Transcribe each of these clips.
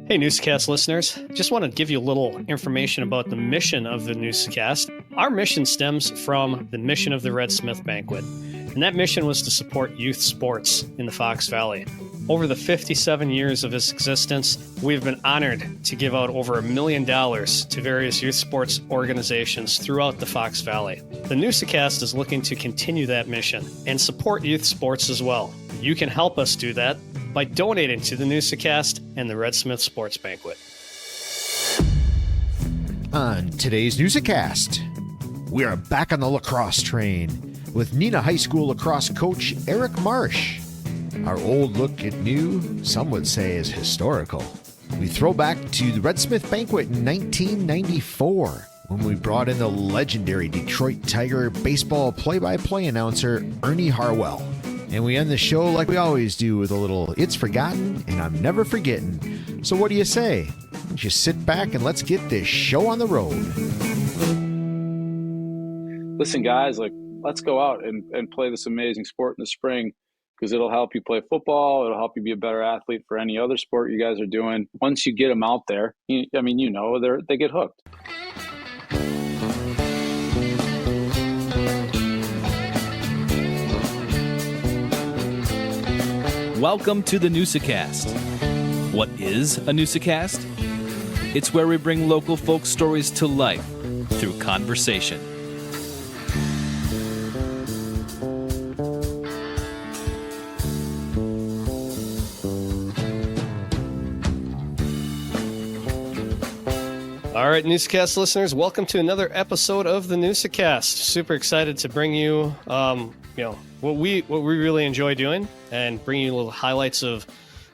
Hey, Newsa-Cast listeners. Just want to give you a little information about the mission of the Newsa-Cast. Our mission stems from the mission of the Red Smith Banquet, and that mission was to support youth sports in the Fox Valley. Over the 57 years of its existence, we've been honored to give out over $1 million to various youth sports organizations throughout the Fox Valley. The Newsa-Cast is looking to continue that mission and support youth sports as well. You can help us do that by donating to the Newsa-Cast and the Red Smith Sports Banquet. On today's Newsa-Cast, we are back on the lacrosse train with Neenah High School lacrosse coach Eric Marsh. Our old look at new, some would say, is historical. We throw back to the Red Smith Banquet in 1994 when we brought in the legendary Detroit Tiger baseball play-by-play announcer Ernie Harwell. And we end the show like we always do with a little "It's Forgotten and I'm Never Forgetting." So what do you say? Why don't you sit back and let's get this show on the road. Listen, guys, let's go out and play this amazing sport in the spring, because it'll help you play football. It'll help you be a better athlete for any other sport you guys are doing. Once you get them out there, they get hooked. Welcome to the Newsa-Cast. What is a Newsa-Cast? It's where we bring local folk stories to life through conversation. All right, Newsa-Cast listeners, welcome to another episode of the Newsa-Cast. Super excited to bring you, what we really enjoy doing and bring you little highlights of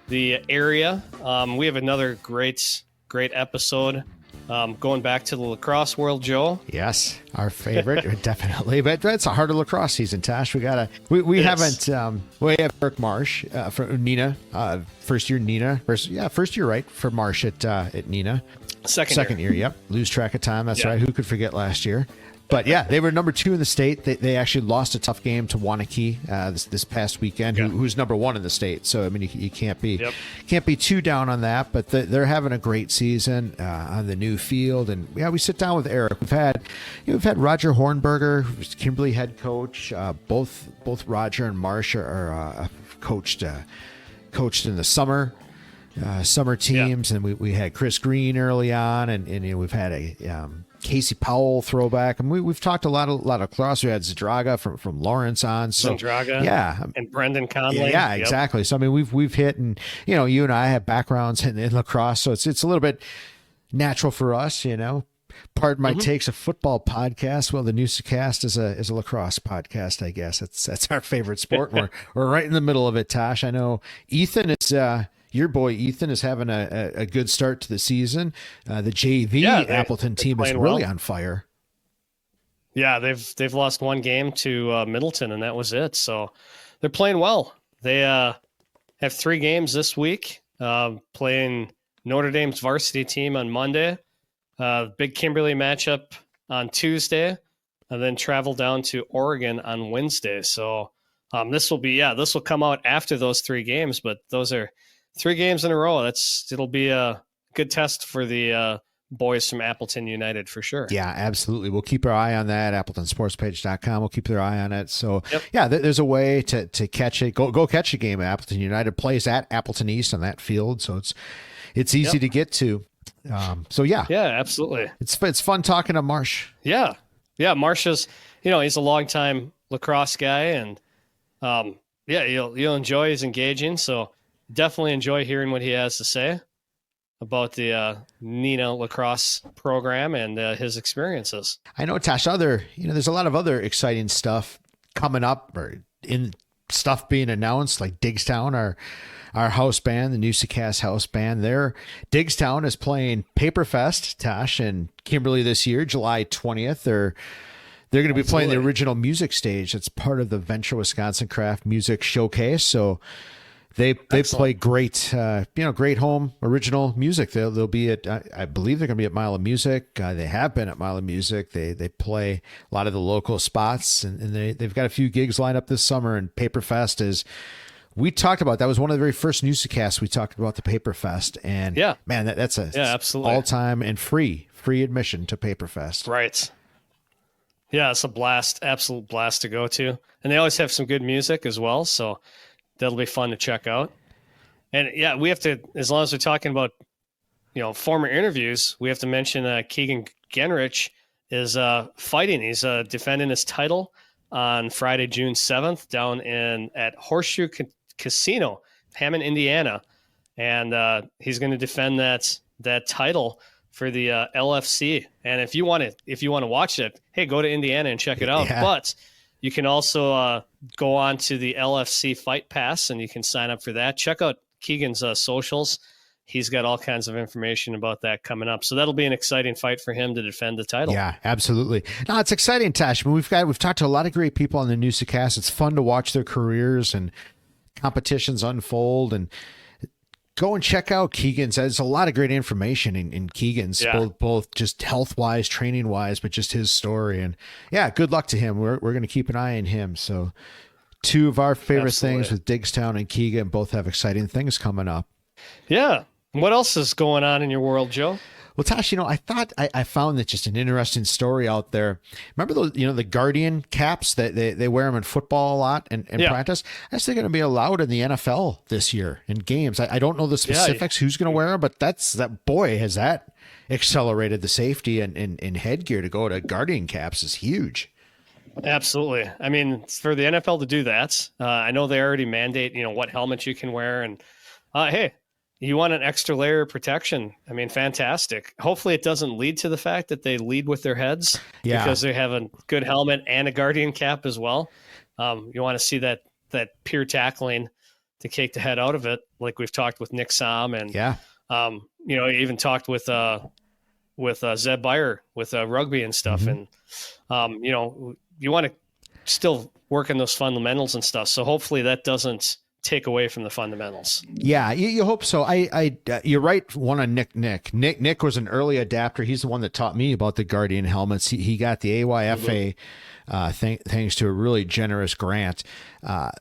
the area. We have another great episode going back to the lacrosse world, Joe. Yes, our favorite, definitely. But it's a heart of lacrosse season, Tosh. We have Eric Marsh for Neenah, first year Neenah, first year right for Marsh at Neenah. Second year, yep. Lose track of time. That's right. Who could forget last year? But yeah, they were number 2 in the state. They actually lost a tough game to Wanakee this past weekend, who's number 1 in the state. So I mean, you can't be too down on that. But they're having a great season on the new field. And yeah, we sit down with Eric. We've had Roger Hornberger, who's Kimberly head coach. Both Roger and Marsh are coached in the summer teams, and we had Chris Green early on, and we've had a Casey Powell throwback, and we've talked a lot of lacrosse. We had Zadraga from Lawrence on, so Zadraga, and Brendan Conley, exactly. So I mean, we've hit, and you and I have backgrounds in lacrosse, so it's a little bit natural for us, Pardon my takes, a football podcast. Well, the Newsa-Cast is a lacrosse podcast, I guess. That's our favorite sport. We're right in the middle of it, Tosh. I know Ethan is. Your boy Ethan is having a good start to the season. The JV Appleton team is really on fire. Yeah, they've lost one game to Middleton, and that was it. So they're playing well. They have 3 games this week, playing Notre Dame's varsity team on Monday, big Kimberly matchup on Tuesday, and then travel down to Oregon on Wednesday. So this will come out after those 3 games, but those are 3 games in a row. It'll be a good test for the boys from Appleton United for sure. Yeah, absolutely. We'll keep our eye on that. AppletonSportsPage.com. We'll keep their eye on it. So yeah, there's a way to catch it. Go catch a game. Appleton United plays at Appleton East on that field, so it's easy to get to. Yeah, absolutely. It's fun talking to Marsh. Yeah. Marsh is, he's a longtime lacrosse guy, and you'll enjoy his engaging. So definitely enjoy hearing what he has to say about the Neenah Lacrosse program and his experiences. I know, Tosh, there's a lot of other exciting stuff coming up or in stuff being announced, like Diggstown, our house band, the Newsa-Cast house band. Diggstown is playing Paperfest, Tosh, and Kimberly this year, July 20th. They're going to be playing the original music stage. It's part of the Venture Wisconsin Craft Music Showcase. So They play great, great home original music. They'll be at, I believe they're going to be at Mile of Music. They have been at Mile of Music. They play a lot of the local spots, and they've got a few gigs lined up this summer. And Paperfest is We talked about that was one of the very first Newsa-Casts. We talked about the Paperfest, and man, that's a absolutely all-time and free admission to Paperfest. Right. Yeah, it's a blast, absolute blast to go to, and they always have some good music as well, so that'll be fun to check out. And yeah, we have to, as long as we're talking about former interviews, we have to mention Keegan Genrich is fighting. He's defending his title on Friday, June 7th, down at Horseshoe Casino, Hammond, Indiana, and he's going to defend that title for the LFC. And if you want to watch it, hey, go to Indiana and check it out. Yeah. But you can also go on to the LFC Fight Pass, and you can sign up for that. Check out Keegan's socials. He's got all kinds of information about that coming up. So that'll be an exciting fight for him to defend the title. Yeah, absolutely. No, it's exciting, Tosh. I mean, we've talked to a lot of great people on the Newsa-Cast. It's fun to watch their careers and competitions unfold, and go and check out Keegan's. There's a lot of great information in Keegan's, both just health-wise, training-wise, but just his story. And yeah, good luck to him. We're going to keep an eye on him. So two of our favorite things with Diggstown and Keegan both have exciting things coming up. Yeah. What else is going on in your world, Joe? Well, Tosh, I thought I found that just an interesting story out there. Remember those, the Guardian caps that they wear them in football a lot and practice? That's going to be allowed in the NFL this year in games. I don't know the specifics who's going to wear them, but has that accelerated the safety and headgear to go to Guardian caps is huge. Absolutely. I mean, for the NFL to do that, I know they already mandate, what helmet you can wear, and hey, you want an extra layer of protection. I mean, fantastic. Hopefully it doesn't lead to the fact that they lead with their heads because they have a good helmet and a Guardian cap as well. You want to see that pure tackling to take the head out of it, like we've talked with Nick Sam and even talked with Zeb Beyer with rugby and stuff. Mm-hmm. And you want to still work on those fundamentals and stuff. So hopefully that doesn't take away from the fundamentals. Yeah, you hope so. You're right. One on Nick was an early adapter. He's the one that taught me about the Guardian helmets. He got the AYFA thanks to a really generous grant.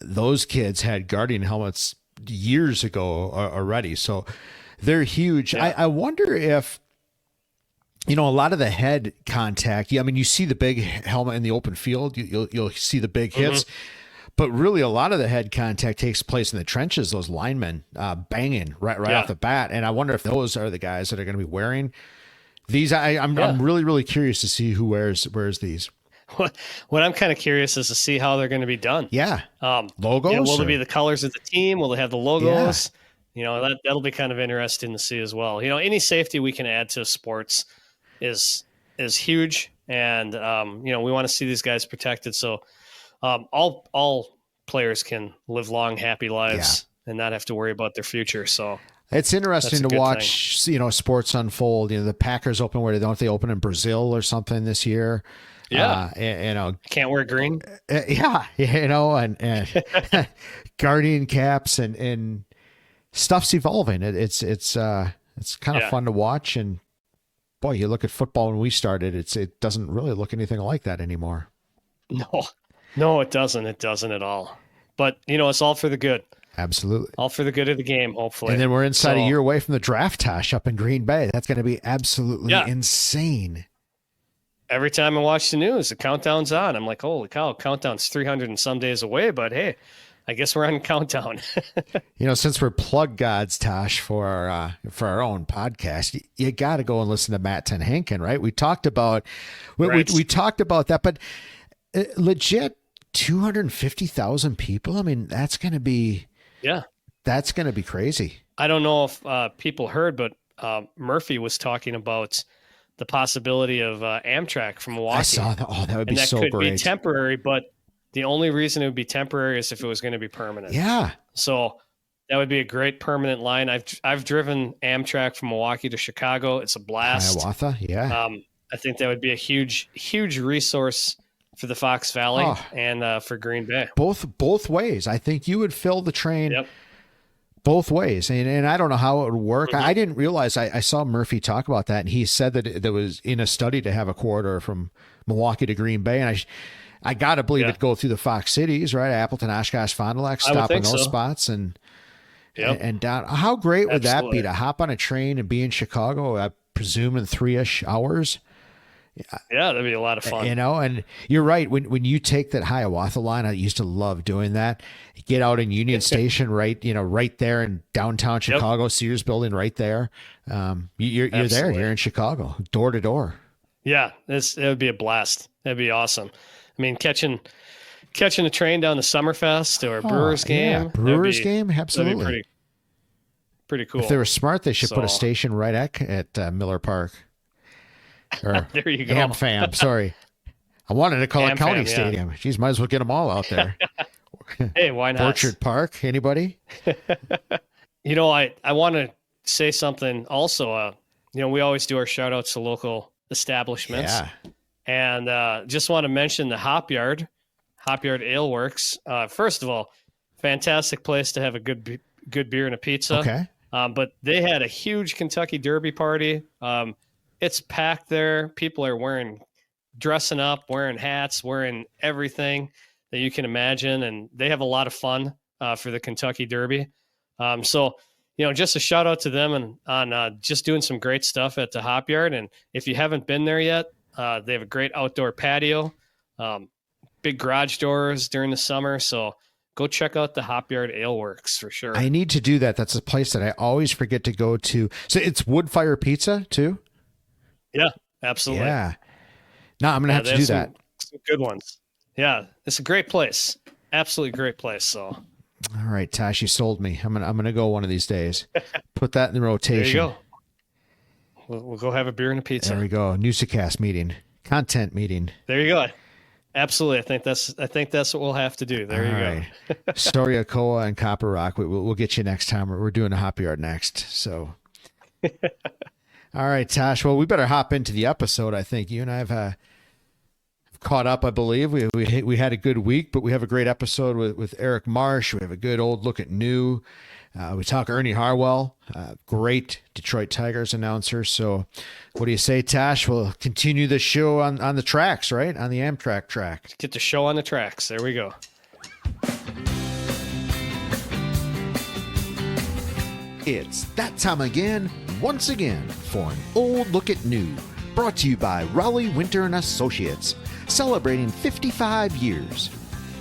Those kids had Guardian helmets years ago already, so they're huge. Yeah. I wonder if a lot of the head contact. Yeah, I mean, you see the big helmet in the open field. You'll see the big hits. Mm-hmm. But really, a lot of the head contact takes place in the trenches, those linemen banging right off the bat. And I wonder if those are the guys that are going to be wearing these. I'm really, really curious to see who wears these. What I'm kind of curious is to see how they're going to be done. Yeah. Logos? Will they be the colors of the team? Will they have the logos? Yeah. That'll be kind of interesting to see as well. Any safety we can add to sports is huge. And, we want to see these guys protected. So, all players can live long, happy lives and not have to worry about their future. So it's interesting to watch, sports unfold. The Packers open where they open in Brazil or something this year. Yeah. Can't wear green. And Guardian caps and stuff's evolving. It's kind of fun to watch. And boy, you look at football when we started, it doesn't really look anything like that anymore. No, it doesn't. It doesn't at all. But, it's all for the good. Absolutely. All for the good of the game, hopefully. And then we're inside a year away from the draft, Tosh, up in Green Bay. That's going to be absolutely insane. Every time I watch the news, the countdown's on. I'm like, holy cow, countdown's 300 and some days away. But, hey, I guess we're on countdown. Since we're plug gods, Tosh, for our own podcast, you got to go and listen to Matt Tenhanken, right? We talked about we talked about that, but legit 250,000 people. I mean, that's going to be crazy. I don't know if people heard, but Murphy was talking about the possibility of Amtrak from Milwaukee. I saw that. Oh, that would be so great. And that could be temporary, but the only reason it would be temporary is if it was going to be permanent. Yeah. So that would be a great permanent line. I've driven Amtrak from Milwaukee to Chicago. It's a blast. Hiawatha, yeah. I think that would be a huge, huge resource for the Fox Valley and for Green Bay. Both ways. I think you would fill the train both ways. And I don't know how it would work. Mm-hmm. I didn't realize, I saw Murphy talk about that, and he said that there was in a study to have a corridor from Milwaukee to Green Bay. And I got to believe it go through the Fox cities, right? Appleton, Oshkosh, Fond du Lac, stop in those spots and down. How great would that be to hop on a train and be in Chicago, I presume in 3-ish hours? Yeah, that'd be a lot of fun. And you're right. When you take that Hiawatha line, I used to love doing that. You get out in Union Station, right there in downtown Chicago, Sears building right there. You're there. You're in Chicago, door to door. Yeah, it would be a blast. That'd be awesome. I mean, catching a train down to Summerfest or a Brewers game. Yeah, Brewers game, absolutely. That'd be pretty cool. If they were smart, they should put a station right at Miller Park. Or there you go. AmFam, sorry. I wanted to call it County Stadium. Jeez, might as well get them all out there. Hey, why not? Orchard Park, anybody? I want to say something also. We always do our shout outs to local establishments. Yeah. And just want to mention the Hop Yard Ale Works. First of all, fantastic place to have a good beer and a pizza. Okay. But they had a huge Kentucky Derby party. It's packed there. People are dressing up, wearing hats, wearing everything that you can imagine. And they have a lot of fun for the Kentucky Derby. So just a shout out to them and on just doing some great stuff at the Hop Yard. And if you haven't been there yet, they have a great outdoor patio, big garage doors during the summer. So go check out the Hop Yard Ale Works for sure. I need to do that. That's a place that I always forget to go to. So it's wood fire pizza too? Yeah, absolutely. Yeah. No, I'm going to have to do that. Some good ones. Yeah, it's a great place. Absolutely great place. So, all right, Tosh, you sold me. I'm gonna go one of these days. Put that in the rotation. There you go. We'll go have a beer and a pizza. There we go. Newsa-Cast meeting, content meeting. There you go. Absolutely. I think that's what we'll have to do. There you go. Storyakoa and Copper Rock. We'll get you next time. We're doing a Hop Yard next. So. All right, Tosh. Well, we better hop into the episode. I think you and I have caught up. I believe we had a good week, but we have a great episode with Eric Marsh. We have a good old look at new. We talk Ernie Harwell, great Detroit Tigers announcer. So, what do you say, Tosh? We'll continue the show on the tracks, right? On the Amtrak track. Get the show on the tracks. There we go. It's that time again, once again, for an old look at new, brought to you by Raleigh Winter and Associates, celebrating 55 years.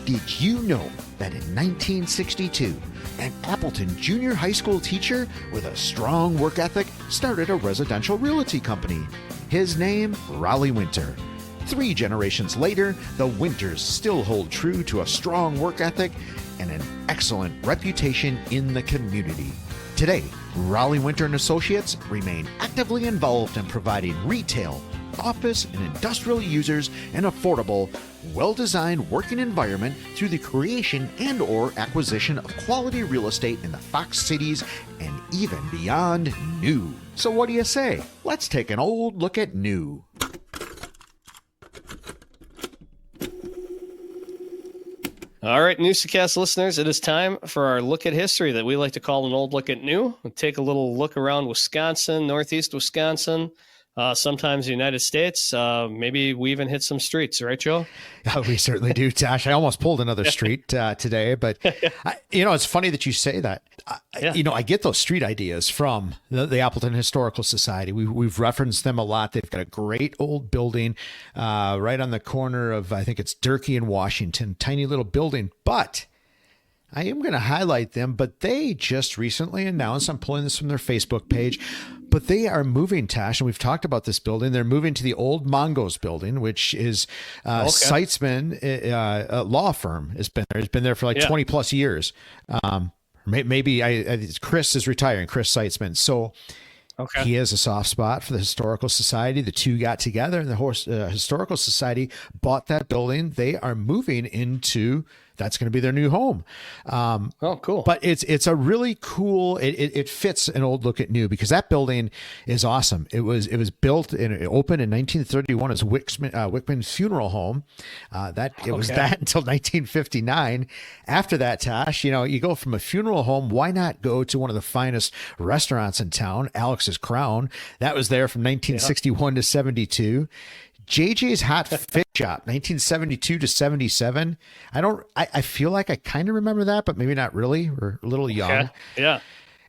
Did you know that in 1962, an Appleton junior high school teacher with a strong work ethic started a residential realty company? His name, Raleigh Winter. 3 generations later, the Winters still hold true to a strong work ethic and an excellent reputation in the community. Today, Raleigh Winter and Associates remain actively involved in providing retail, office, and industrial users an affordable, well-designed working environment through the creation and/or acquisition of quality real estate in the Fox cities and even beyond new. So what do you say? Let's take an old look at new. All right, Newsa-Cast listeners, it is time for our look at history that we like to call an old look at new. We'll take a little look around Wisconsin, northeast Wisconsin, sometimes the United States. Maybe we even hit some streets, right, Joe? We certainly do, Tosh. I almost pulled another street today, but it's funny that you say that. I get those street ideas from the Appleton Historical Society. We've referenced them a lot. They've got a great old building right on the corner of, I think it's Durkee and Washington, tiny little building, but I am going to highlight them, but they just recently announced, I'm pulling this from their Facebook page, but they are moving, Tosh, and we've talked about this building. They're moving to the old Mongo's building, which is Seitzman, a law firm, has been there. It's been there for 20 plus years. Maybe Chris is retiring, Chris Seitzman. So he has a soft spot for the Historical Society. The two got together, and the Historical Society bought that building. They are moving into that's going to be their new home. Cool. But it's a really cool, it fits an old look at new because that building is awesome. It was built and it opened in 1931 as Wickman's funeral home. It was that until 1959. After that, Tosh, you go from a funeral home, why not go to one of the finest restaurants in town, Alex's Crown? That was there from 1961 to 72. JJ's Hot Fish Shop, 1972 to 77. I feel like I kind of remember that, but maybe not really. We're a little young. Okay. Yeah.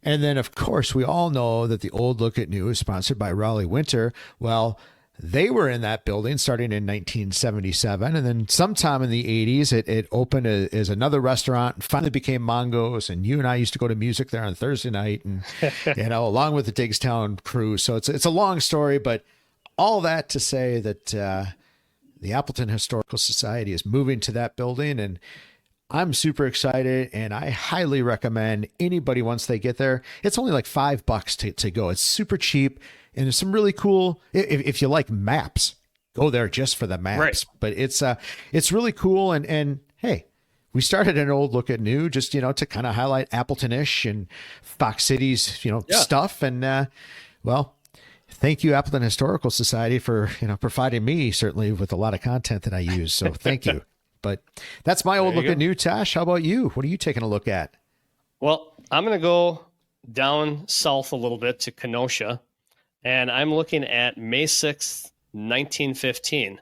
And then, of course, we all know that the Old Look at New is sponsored by Raleigh Winter. Well, they were in that building starting in 1977. And then sometime in the 80s, it opened as another restaurant and finally became Mongo's. And you and I used to go to music there on Thursday night and, along with the Diggstown crew. So it's a long story, but all that to say that the Appleton Historical Society is moving to that building, and I'm super excited, and I highly recommend anybody once they get there. It's only like $5 to go. It's super cheap, and there's some really cool. If you like maps, go there just for the maps. Right. But it's really cool, and hey, we started an Old Look at New just to kind of highlight Appleton-ish and Fox City's stuff, and well. Thank you, Appleton Historical Society, for providing me certainly with a lot of content that I use. So thank you. But that's my Old Look at New. Tosh, how about you? What are you taking a look at? Well, I'm going to go down south a little bit to Kenosha, and I'm looking at May 6th, 1915.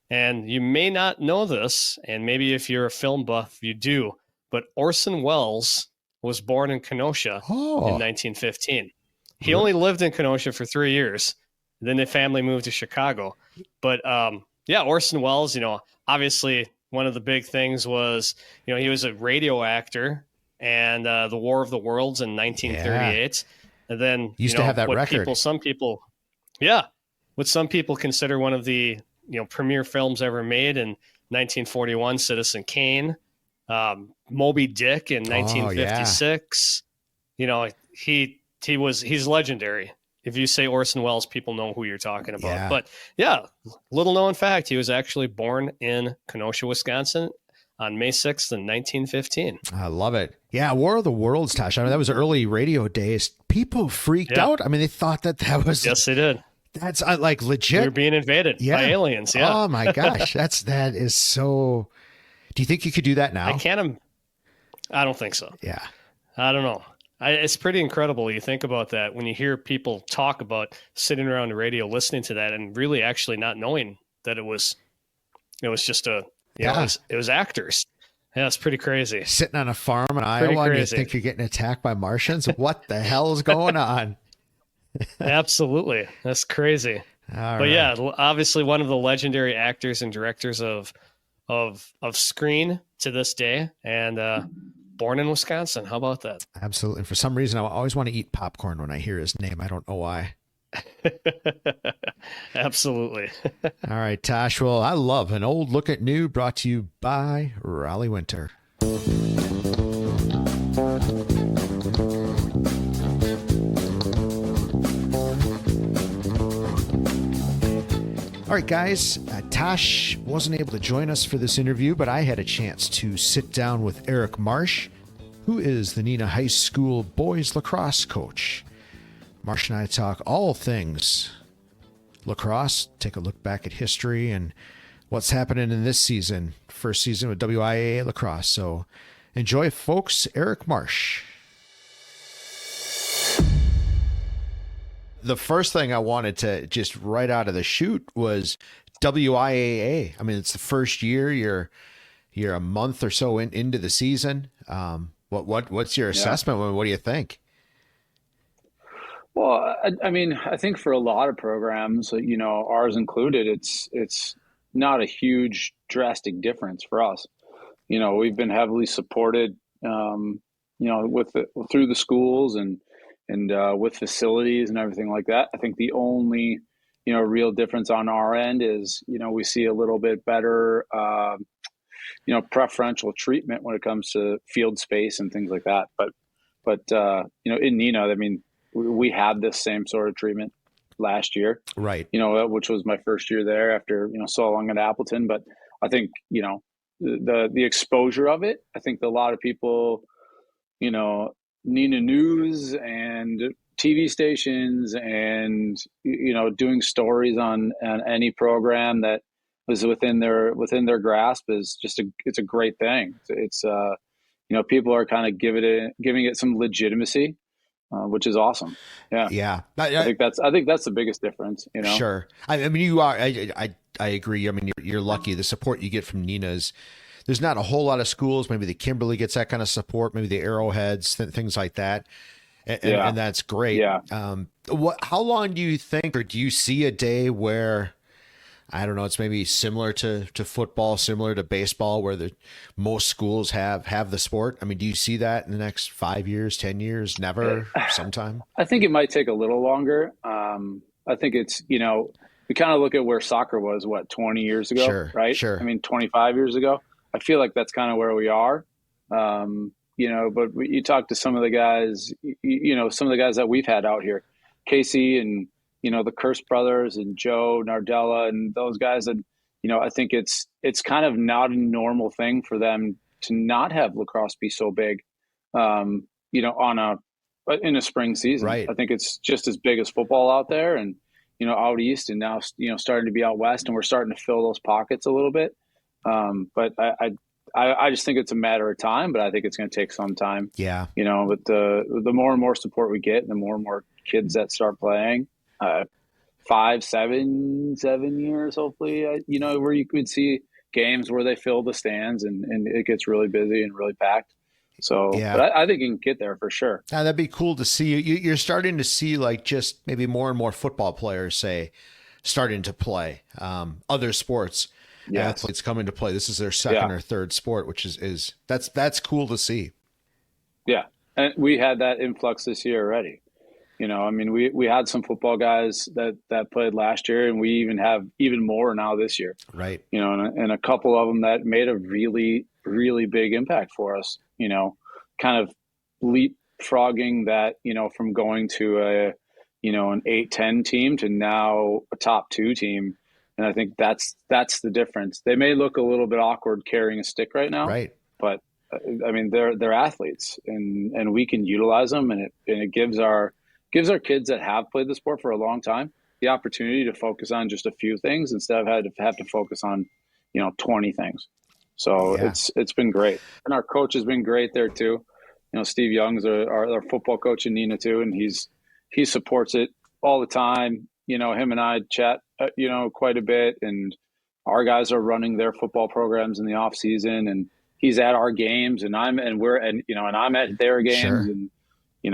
And you may not know this, and maybe if you're a film buff, you do, but Orson Welles was born in Kenosha in 1915. He only lived in Kenosha for 3 years. Then the family moved to Chicago. But Orson Welles, obviously one of the big things was, he was a radio actor and the War of the Worlds in 1938. And then used to have that record. What some people consider one of the premier films ever made in 1941, Citizen Kane, Moby Dick in 1956. He's legendary. If you say Orson Welles, people know who you're talking about. Yeah. But little known fact, he was actually born in Kenosha, Wisconsin on May 6th in 1915. I love it. Yeah, War of the Worlds, Tosh. I mean, that was early radio days. People freaked out. I mean, they thought that was... Yes, they did. That's like legit. You're being invaded by aliens. Yeah. Oh my gosh. That is so... Do you think you could do that now? I don't think so. Yeah. I don't know. It's pretty incredible. You think about that when you hear people talk about sitting around the radio, listening to that, and really actually not knowing that it was just it was actors. Yeah, it's pretty crazy. Sitting on a farm in Iowa and you think you're getting attacked by Martians. What the hell is going on? Absolutely. That's crazy. But obviously one of the legendary actors and directors of screen to this day, and born in Wisconsin. How about that? Absolutely. For some reason, I always want to eat popcorn when I hear his name. I don't know why. Absolutely. All right, Tosh. Well, I love an Old Look at New, brought to you by Raleigh Winter. All right, guys, Tosh wasn't able to join us for this interview, but I had a chance to sit down with Eric Marsh, who is the Neenah High School boys lacrosse coach. Marsh and I talk all things lacrosse, take a look back at history and what's happening in this season, first season with WIAA lacrosse. So enjoy, folks. Eric Marsh. The first thing I wanted to just right out of the chute was WIAA. I mean, it's the first year. You're a month or so into the season. What's your assessment? What do you think? Well, I mean, I think for a lot of programs, ours included, it's not a huge drastic difference for us. We've been heavily supported, through the schools and with facilities and everything like that. I think the only, real difference on our end is, we see a little bit better, preferential treatment when it comes to field space and things like that. But in Neenah, I mean, we had this same sort of treatment last year, right? Which was my first year there after, so long at Appleton. But I think, the exposure of it, I think a lot of people, Neenah News and TV stations and, doing stories on any program that was within their grasp is just it's a great thing. It's people are kind of giving it some legitimacy, which is awesome. Yeah. Yeah. I think that's the biggest difference, Sure. I mean, you are, I I agree. I mean, you're lucky. The support you get from Neenah is, there's not a whole lot of schools. Maybe the Kimberly gets that kind of support, maybe the Arrowheads, things like that. And that's great. Yeah. How long do you think, or do you see a day where, I don't know, it's maybe similar to football, similar to baseball, where most schools have the sport? I mean, do you see that in the next 5 years, 10 years? Never, sometime? I think it might take a little longer. I think it's, we kind of look at where soccer was, 20 years ago, Sure, right? sure. I mean, 25 years ago. I feel like that's kind of where we are. But you talk to some of the guys, some of the guys that we've had out here, Casey and, the Curse brothers and Joe Nardella and those guys. And, I think it's kind of not a normal thing for them to not have lacrosse be so big, in a spring season. Right. I think it's just as big as football out there and, out east, and now, starting to be out west, and we're starting to fill those pockets a little bit. But I just think it's a matter of time, but I think it's going to take some time. Yeah. But the more and more support we get, the more and more kids that start playing, 5, 7 years, hopefully, where you could see games where they fill the stands and it gets really busy and really packed. So, yeah. But I think you can get there for sure. Now, that'd be cool to see. You're starting to see, like, just maybe more and more football players starting to play other sports. Yes. Athletes coming to play. This is their second or third sport, which is that's cool to see. Yeah, and we had that influx this year already. I mean, we had some football guys that played last year, and we even have even more now this year. Right. And a couple of them that made a really, really big impact for us. Kind of leapfrogging that, from going to an 8-10 team to now a top 2 team. And I think that's the difference. They may look a little bit awkward carrying a stick right now, right? But I mean, they're athletes, and we can utilize them, and it gives our kids that have played the sport for a long time the opportunity to focus on just a few things instead of have to focus on 20 things. So it's been great, and our coach has been great there too. Steve Young's our football coach in Neenah too, and he supports it all the time. Him and I chat, quite a bit, and our guys are running their football programs in the off season, and he's at our games, and I'm at their games. Sure. And,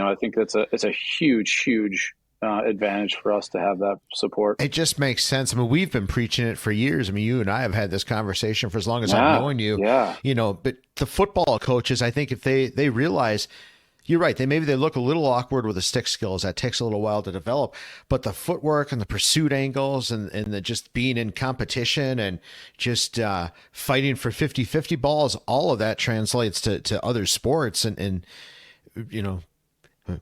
I think it's a huge, huge advantage for us to have that support. It just makes sense. I mean, we've been preaching it for years. I mean, you and I have had this conversation for as long as I've known you. Yeah. But the football coaches, I think if they realize, you're right, they look a little awkward with the stick skills. That takes a little while to develop. But the footwork and the pursuit angles and the just being in competition and just fighting for 50-50 balls, all of that translates to other sports and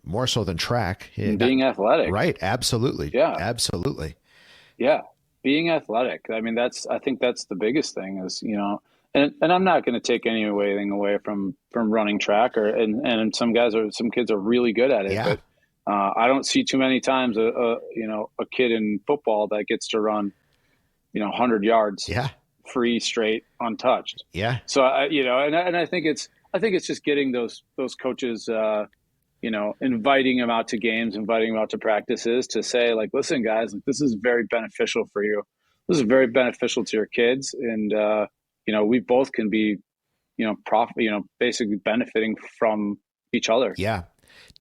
more so than track. Being athletic. Right. Absolutely. Yeah. Absolutely. Yeah. Being athletic. I mean, I think that's the biggest thing is, and I'm not going to take anything away from running track and some kids are really good at it, but I don't see too many times a kid in football that gets to run, 100 yards free, straight, untouched. Yeah. So I think it's just getting those coaches, inviting them out to games, inviting them out to practices to say, like, listen, guys, this is very beneficial for you. This is very beneficial to your kids. And, we both can be, basically benefiting from each other. Yeah.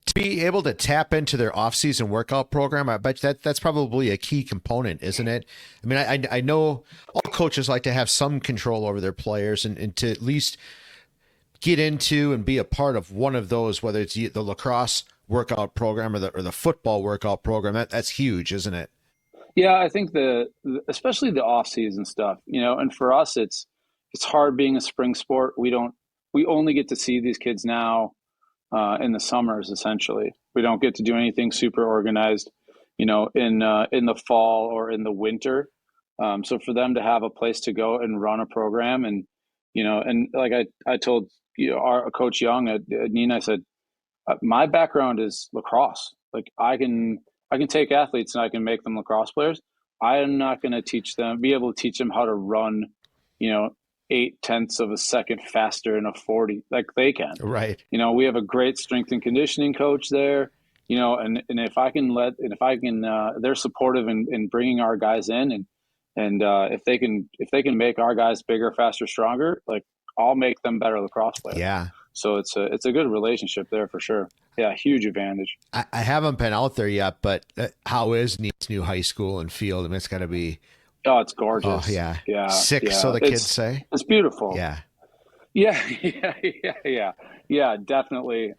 To be able to tap into their off-season workout program, I bet that's probably a key component, isn't it? I mean, I know all coaches like to have some control over their players and to at least get into and be a part of one of those, whether it's the lacrosse workout program or the football workout program. That's huge, isn't it? Yeah, I think especially the off-season stuff, and for us, it's hard being a spring sport. We only get to see these kids now in the summers, essentially. We don't get to do anything super organized, in the fall or in the winter. So for them to have a place to go and run a program and like I told our coach Young at Neenah, I said, my background is lacrosse. Like I can take athletes and I can make them lacrosse players. I am not going to be able to teach them how to run, 0.8 of a second faster in a 40 like they can. Right. We have a great strength and conditioning coach there, and if I can they're supportive in bringing our guys in And if they can make our guys bigger, faster, stronger, like I'll make them better lacrosse players. Yeah. So it's a good relationship there for sure. Yeah, huge advantage. I haven't been out there yet, but how is Neat's new high school and field? I mean, it's got to be. Oh, it's gorgeous. Oh, yeah. Yeah. Sick, yeah. so the kids say. It's beautiful. Yeah. Yeah. Yeah, definitely.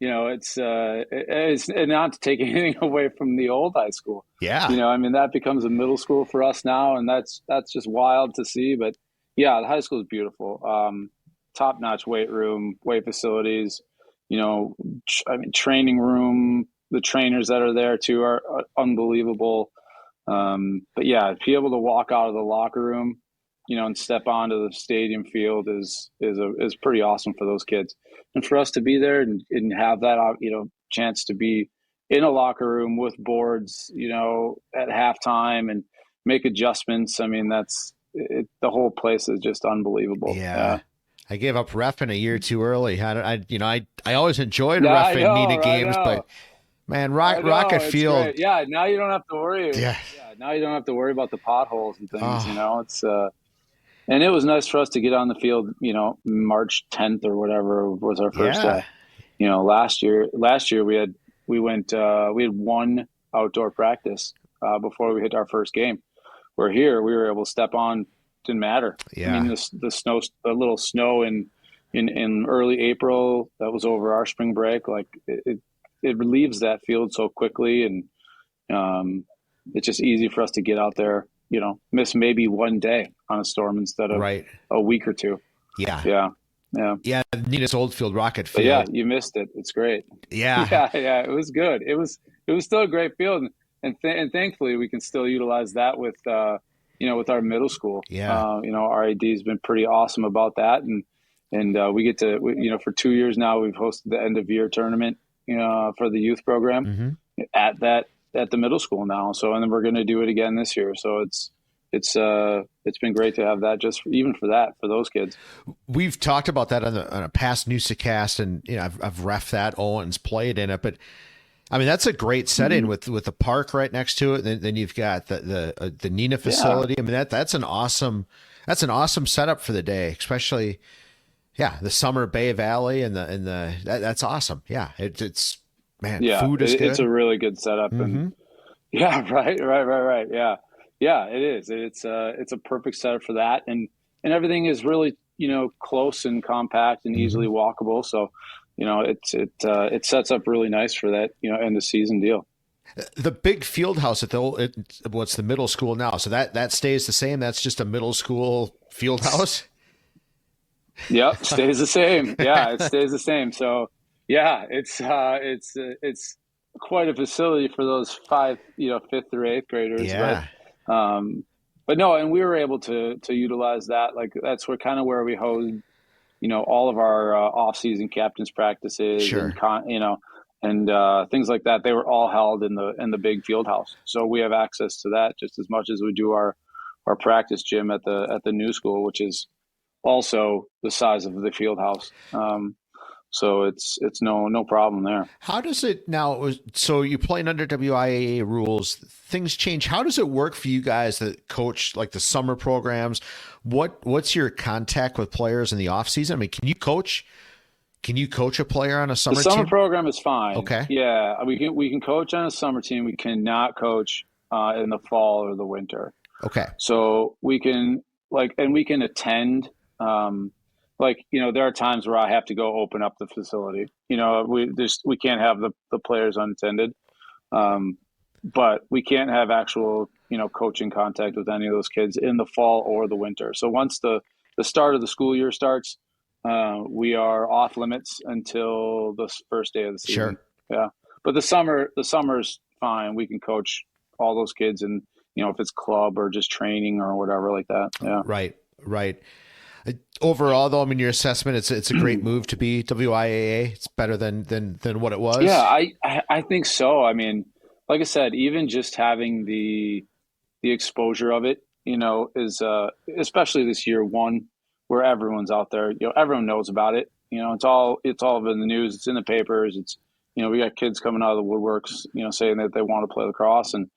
It's not to take anything away from the old high school. Yeah. I mean, that becomes a middle school for us now, and that's just wild to see. But yeah, the high school is beautiful. Top-notch weight room, weight facilities, training room. The trainers that are there too are unbelievable. But yeah, to be able to walk out of the locker room, and step onto the stadium field is pretty awesome for those kids. And for us to be there and have that, chance to be in a locker room with boards, at halftime and make adjustments. I mean, the whole place is just unbelievable. Yeah. I gave up reffing a year too early. I always enjoyed reffing Neenah games, but man, Rocket Field. Great. Yeah, now you don't have to worry. Yeah. Now you don't have to worry about the potholes and things. It's and it was nice for us to get on the field. March 10th or whatever was our first day. Last year we had one outdoor practice before we hit our first game. Where here we were able to step on. Didn't matter. Yeah. I mean, the little snow in early April, that was over our spring break. Like it relieves that field so quickly, and it's just easy for us to get out there. Miss maybe one day on a storm instead of a week or two. Yeah. Neenah's old field, Rocket Field. But yeah, you missed it. It's great. Yeah. Yeah. It was good. It was still a great field, and thankfully we can still utilize that with. With our middle school. Yeah. Our AD has been pretty awesome about that. And we get to, for 2 years now, we've hosted the end of year tournament, for the youth program at the middle school now. So, and then we're going to do it again this year. So it's been great to have that even for those kids. We've talked about that on a past Newsa-Cast, and, I've reffed that. Owen's played in it, but I mean, that's a great setting with the park right next to it. Then you've got the Neenah facility. Yeah. I mean, that's an awesome setup for the day, especially, the summer Bay Valley and that's awesome. Yeah. It's food is good. It's a really good setup. And right. Yeah. Yeah, it is. It's a perfect setup for that. And everything is really, close and compact and easily walkable. So, it sets up really nice for that, end of season deal. The big field house at what's the middle school now? So that stays the same. That's just a middle school field house. Yep, stays the same. Yeah, it stays the same. So yeah, it's quite a facility for those 5th through 8th graders. Yeah. But no, and we were able to utilize that. Like that's where we hosted. All of our off-season captains practices, sure. and things like that. They were all held in the big field house, so we have access to that just as much as we do our practice gym at the new school, which is also the size of the field house. So it's no problem there. How does it now? So you're playing under WIAA rules. Things change. How does it work for you guys that coach like the summer programs? What's your contact with players in the off season? I mean, can you coach a player on a summer team? The summer program is fine. Okay. Yeah, we can coach on a summer team. We cannot coach in the fall or the winter. Okay. So we can attend. There are times where I have to go open up the facility. We can't have the players unattended, but we can't have actual, coaching contact with any of those kids in the fall or the winter. So once the start of the school year starts, we are off limits until the first day of the season. Sure. Yeah. But the summer's fine. We can coach all those kids, and if it's club or just training or whatever like that. Yeah. Right. Overall, though, I mean, your assessment, it's a great move to be WIAA. It's better than what it was. Yeah, I think so. I mean, like I said, even just having the exposure of it, is especially this year one where everyone's out there. Everyone knows about it. It's all in the news. It's in the papers. It's we got kids coming out of the woodworks, saying that they want to play lacrosse, and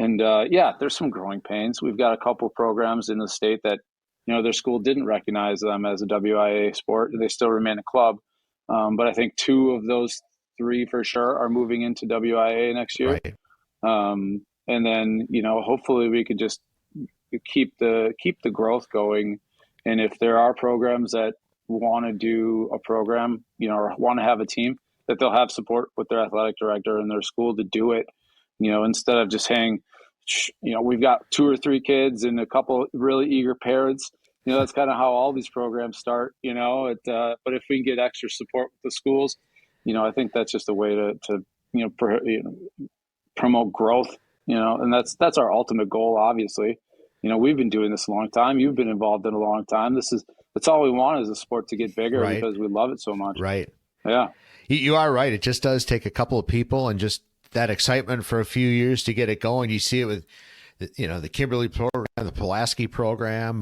And yeah, there's some growing pains. We've got a couple of programs in the state that, their school didn't recognize them as a WIA sport. They still remain a club. But I think 2 of those 3 for sure are moving into WIA next year. Right. And then, hopefully we could just keep the growth going. And if there are programs that want to do a program, or want to have a team, that they'll have support with their athletic director and their school to do it, instead of just saying, we've got 2 or 3 kids and a couple really eager parents. That's kind of how all these programs start, but if we can get extra support with the schools, I think that's just a way to promote growth, and that's our ultimate goal. Obviously, we've been doing this a long time. You've been involved in a long time. That's all we want is a sport to get bigger, right? Because we love it so much. Right. Yeah. You are right. It just does take a couple of people and just that excitement for a few years to get it going. You see it with, the Kimberly program, the Pulaski program,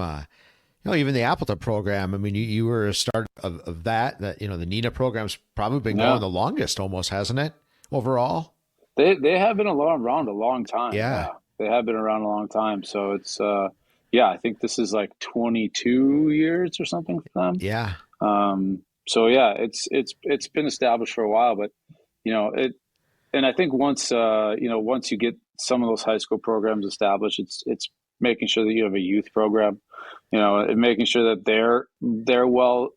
even the Appleton program. I mean, you were a start of that, the Neenah program's probably been going the longest almost, hasn't it, overall? They have been around a long time. Yeah. They have been around a long time. So it's, I think this is like 22 years or something for them. Yeah. So yeah, it's been established for a while, but, and I think once you get some of those high school programs established, it's making sure that you have a youth program, and making sure that they're well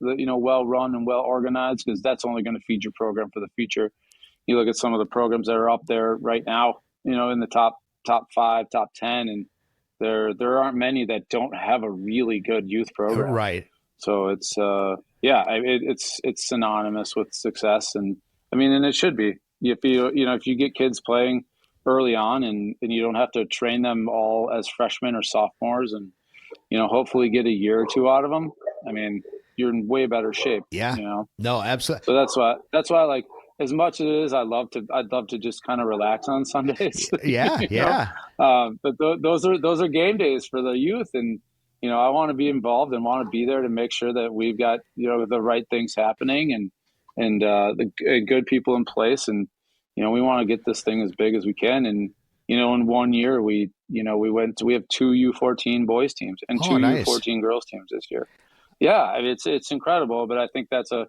run and well organized, because that's only going to feed your program for the future. You look at some of the programs that are up there right now, in the top 5, top 10, and there aren't many that don't have a really good youth program. Right. So it's it's synonymous with success, and and it should be. If you get kids playing early on and you don't have to train them all as freshmen or sophomores, and hopefully get a year or 2 out of them, you're in way better shape. Yeah. No, absolutely. So that's why like, as much as it is, I'd love to just kind of relax on Sundays. Yeah. Yeah. But those are game days for the youth, and I want to be involved and want to be there to make sure that we've got the right things happening and the good people in place, and we want to get this thing as big as we can. And in 1 year we have 2 U14 boys teams and 2 nice. U14 girls teams this year. Yeah, it's incredible, but I think that's a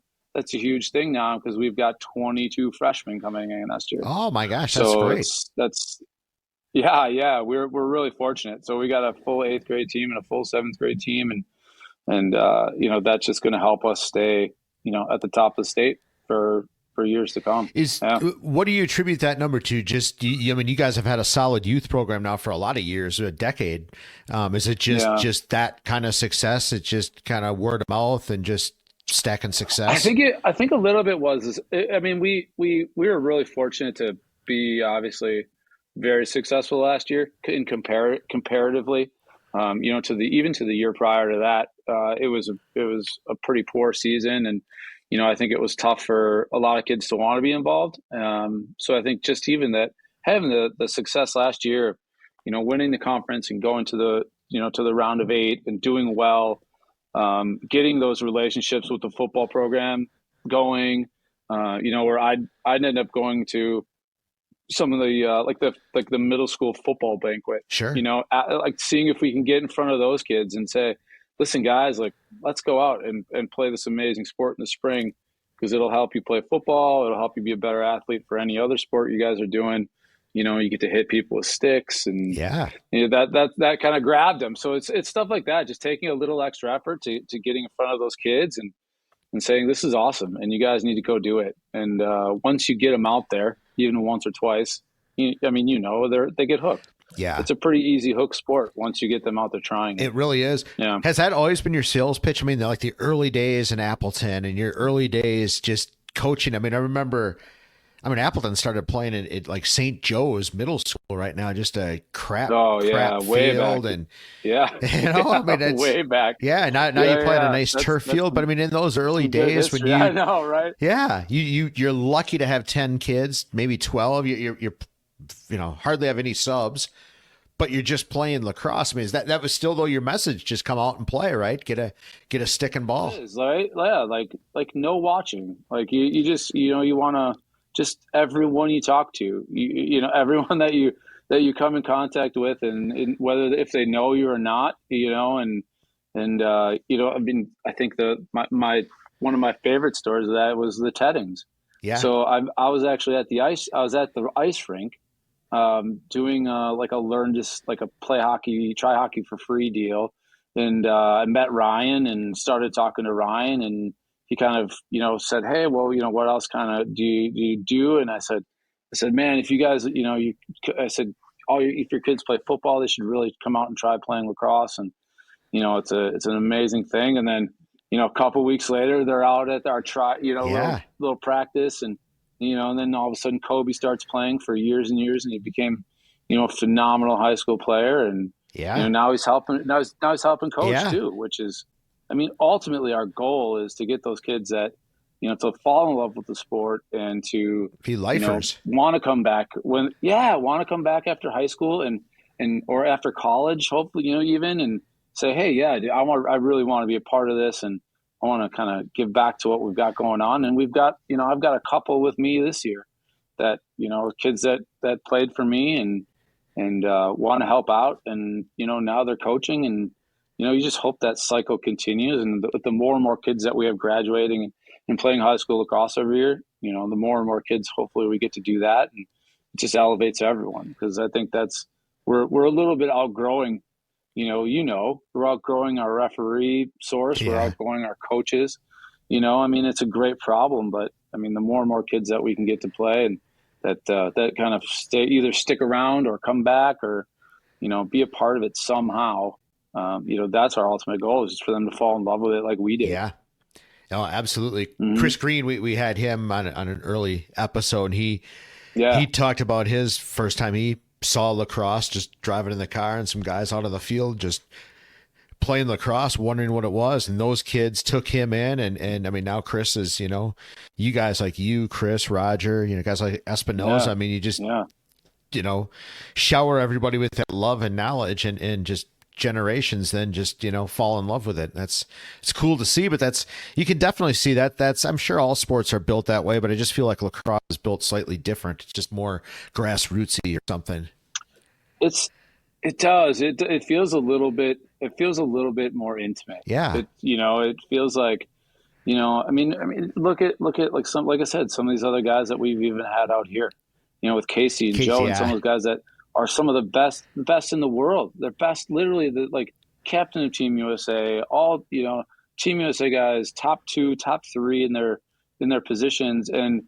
huge thing now, because we've got 22 freshmen coming in next year. Oh my gosh, that's great. Yeah, we're really fortunate. So we got a full 8th grade team and a full 7th grade team, and that's just going to help us stay at the top of the state for years to come. What do you attribute that number to? Just you guys have had a solid youth program now for a lot of years, a decade. Is it just that kind of success? It's just kind of word of mouth and just stacking success? I think a little bit was. We were really fortunate to be obviously very successful last year in comparatively. To the year prior to that, it was a pretty poor season, and I think it was tough for a lot of kids to want to be involved. So I think just even that, having the success last year, winning the conference and going to the round of 8 and doing well, getting those relationships with the football program going, where I'd end up going to some of the the middle school football banquet. Sure. Like seeing if we can get in front of those kids and say, listen, guys, like, let's go out and play this amazing sport in the spring, because it'll help you play football. It'll help you be a better athlete for any other sport you guys are doing. You get to hit people with sticks, and that kind of grabbed them. So it's stuff like that, just taking a little extra effort to getting in front of those kids and saying, this is awesome, and you guys need to go do it. And once you get them out there, even once or twice, they get hooked. Yeah. It's a pretty easy hook sport once you get them out there trying it. It really is. Yeah. Has that always been your sales pitch? Like the early days in Appleton and your early days just coaching. I remember Appleton started playing at like St. Joe's Middle School right now, just a crap way field. Back. And That's way back. Yeah. Now you play on a nice turf field, but in those early days when I know, right? Yeah. You're lucky to have 10 kids, maybe 12. You're hardly have any subs, but you're just playing lacrosse. That was still, though, your message, just come out and play, right? Get a stick and ball. It is, right? Yeah. Like no watching. Like you just, you want to just everyone you talk to, everyone that you that you come in contact with, and whether if they know you or not, and I mean, I think my one of my favorite stories of that was the Teddings. Yeah. So I was actually at the ice rink, doing like a play hockey, try hockey for free deal. And I met Ryan and started talking to Ryan, and he kind of, said, "Hey, well, what else kind of do you do?" And I said, "Man, if you guys, I said, if your kids play football, they should really come out and try playing lacrosse." And, it's an amazing thing. And then, a couple of weeks later, they're out at our little practice, and then all of a sudden Kobe starts playing for years and years, and he became, a phenomenal high school player. And now he's helping. Now he's helping coach too, which is, I mean, ultimately our goal is to get those kids that, to fall in love with the sport and to be lifers, want to come back after high school and or after college, hopefully, even, and say, "Hey, yeah, dude, I really want to be a part of this, and I want to kind of give back to what we've got going on." And we've got, I've got a couple with me this year that, kids that played for me and want to help out. And, now they're coaching, and, you just hope that cycle continues. And the more and more kids that we have graduating and playing high school lacrosse every year, the more and more kids, hopefully we get to do that. And it just elevates everyone, because I think we're a little bit outgrowing, we're outgrowing our referee source. We're outgrowing our coaches, I mean, it's a great problem, but I mean, the more and more kids that we can get to play and that kind of either stick around or come back or, be a part of it somehow. That's our ultimate goal, is just for them to fall in love with it like we did. Yeah. No, absolutely. Mm-hmm. Chris Green, we had him on an early episode, and he talked about his first time he saw lacrosse, just driving in the car and some guys out of the field just playing lacrosse, wondering what it was. And those kids took him in. And I mean, now Chris is, you guys like Chris, Roger, guys like Espinoza. I mean, you just, shower everybody with that love and knowledge, and just generations then just, fall in love with it. It's cool to see, but you can definitely see that. I'm sure all sports are built that way, but I just feel like lacrosse is built slightly different. It's just more grassrootsy or something. It does. It feels a little bit more intimate. Yeah. It feels like, I mean, look at like I said, some of these other guys that we've even had out here, with Casey and Joe and some of those guys that are some of the best in the world. They're best, literally, like captain of Team USA, all, Team USA guys, top 2, top 3 in their positions. And,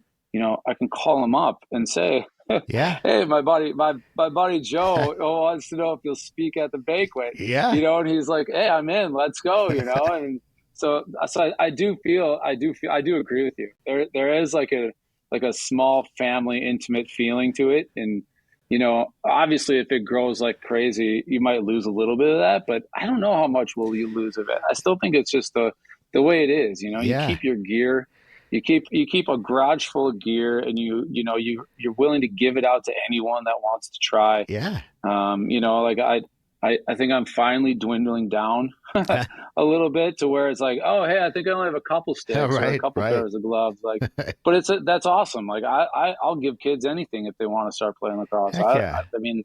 I can call them up and say, "Hey, my buddy Joe wants to know if you'll speak at the banquet." And he's like, "Hey, I'm in. Let's go." And so I do agree with you. There is like a small family, intimate feeling to it, and obviously, if it grows like crazy, you might lose a little bit of that. But I don't know how much will you lose of it. I still think it's just the way it is. You keep your gear. You keep a garage full of gear, and you're willing to give it out to anyone that wants to try. I think I'm finally dwindling down a little bit to where it's like, oh, hey, I think I only have a couple sticks or a couple pairs of gloves. Like, but that's awesome. Like I'll give kids anything if they want to start playing lacrosse. I mean,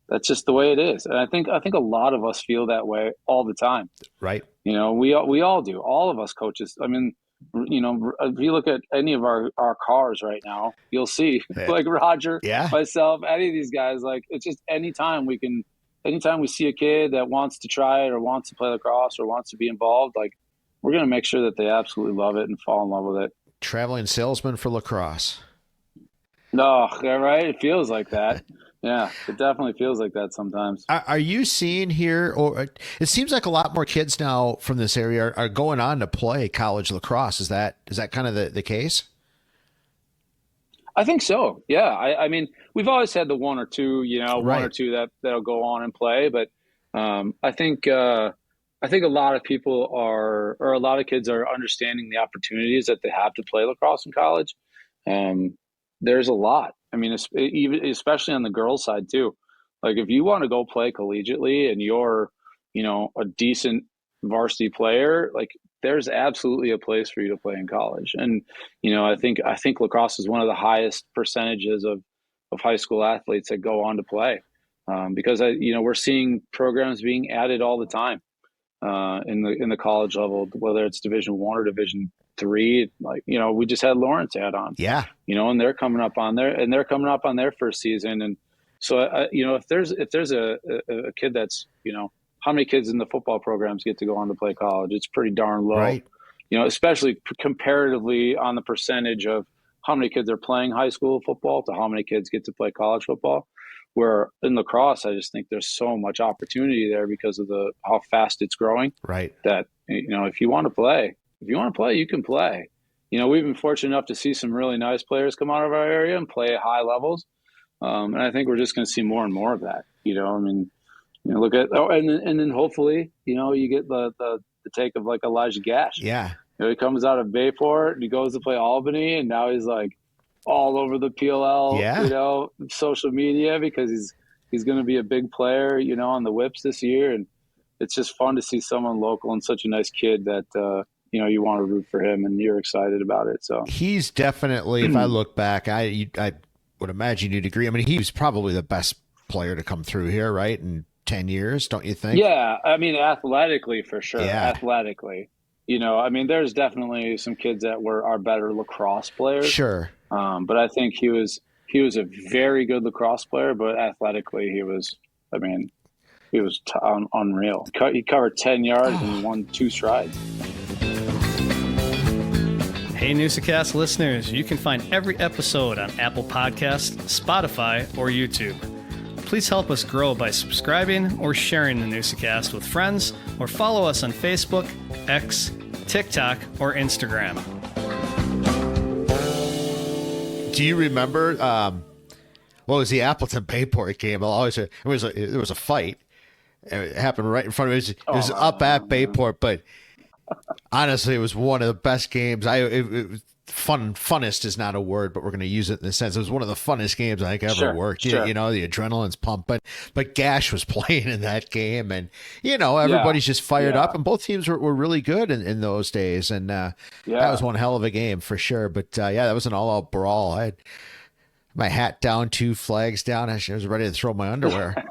that's just the way it is. And I think a lot of us feel that way all the time. Right. We all do. All of us coaches. I mean, if you look at any of our cars right now, you'll see like Roger, myself, any of these guys, like it's just anytime we see a kid that wants to try it or wants to play lacrosse or wants to be involved, like we're going to make sure that they absolutely love it and fall in love with it. Traveling salesman for lacrosse. No, right? It feels like that. Yeah, it definitely feels like that sometimes. Are you seeing here, or it seems like a lot more kids now from this area are going on to play college lacrosse? Is that kind of the case? I think so. Yeah. I mean, we've always had the one or two that'll go on and play, but I think a lot of people or a lot of kids are understanding the opportunities that they have to play lacrosse in college. There's a lot. I mean, especially on the girls' side too. Like if you want to go play collegiately and you're, a decent varsity player, like there's absolutely a place for you to play in college. And, I think lacrosse is one of the highest percentages of high school athletes that go on to play. because we're seeing programs being added all the time in the college level, whether it's Division I or Division III. Like, we just had Lawrence add on. Yeah. And they're coming up on their first season. And so, if there's a kid that's, how many kids in the football programs get to go on to play college? It's pretty darn low, right. Especially comparatively on the percentage of how many kids are playing high school football to how many kids get to play college football. Where in lacrosse, I just think there's so much opportunity there because of how fast it's growing. Right. That, if you want to play, you can play. We've been fortunate enough to see some really nice players come out of our area and play at high levels. And I think we're just going to see more and more of that. Look at, and then hopefully, you get the take of like Elijah Gash. Yeah. He comes out of Bayport and he goes to play Albany, and now he's like all over the PLL, social media, because he's going to be a big player, on the Whips this year. And it's just fun to see someone local and such a nice kid that, you want to root for him and you're excited about it. So he's definitely, if I look back, I would imagine you'd agree. I mean, he was probably the best player to come through here, right? In 10 years, don't you think? Yeah. I mean, athletically, for sure. Yeah. Athletically, there's definitely some kids that are better lacrosse players. Sure. But I think he was a very good lacrosse player, but athletically he was unreal. He covered 10 yards and he won 2 strides. Hey, Newsa-Cast listeners, you can find every episode on Apple Podcasts, Spotify, or YouTube. Please help us grow by subscribing or sharing the Newsa-Cast with friends, or follow us on Facebook, X, TikTok, or Instagram. Do you remember what was the Appleton Bayport game? There was a fight. It happened right in front of it. It was up at Bayport, but honestly, it was one of the best games. Funnest is not a word, but we're going to use it in the sense it was one of the funnest games I think ever worked. Sure. The adrenaline's pumping, but Gash was playing in that game, and everybody's just fired up, and both teams were really good in those days, and that was one hell of a game for sure. But that was an all-out brawl. I had my hat down, 2 flags down. I was ready to throw my underwear.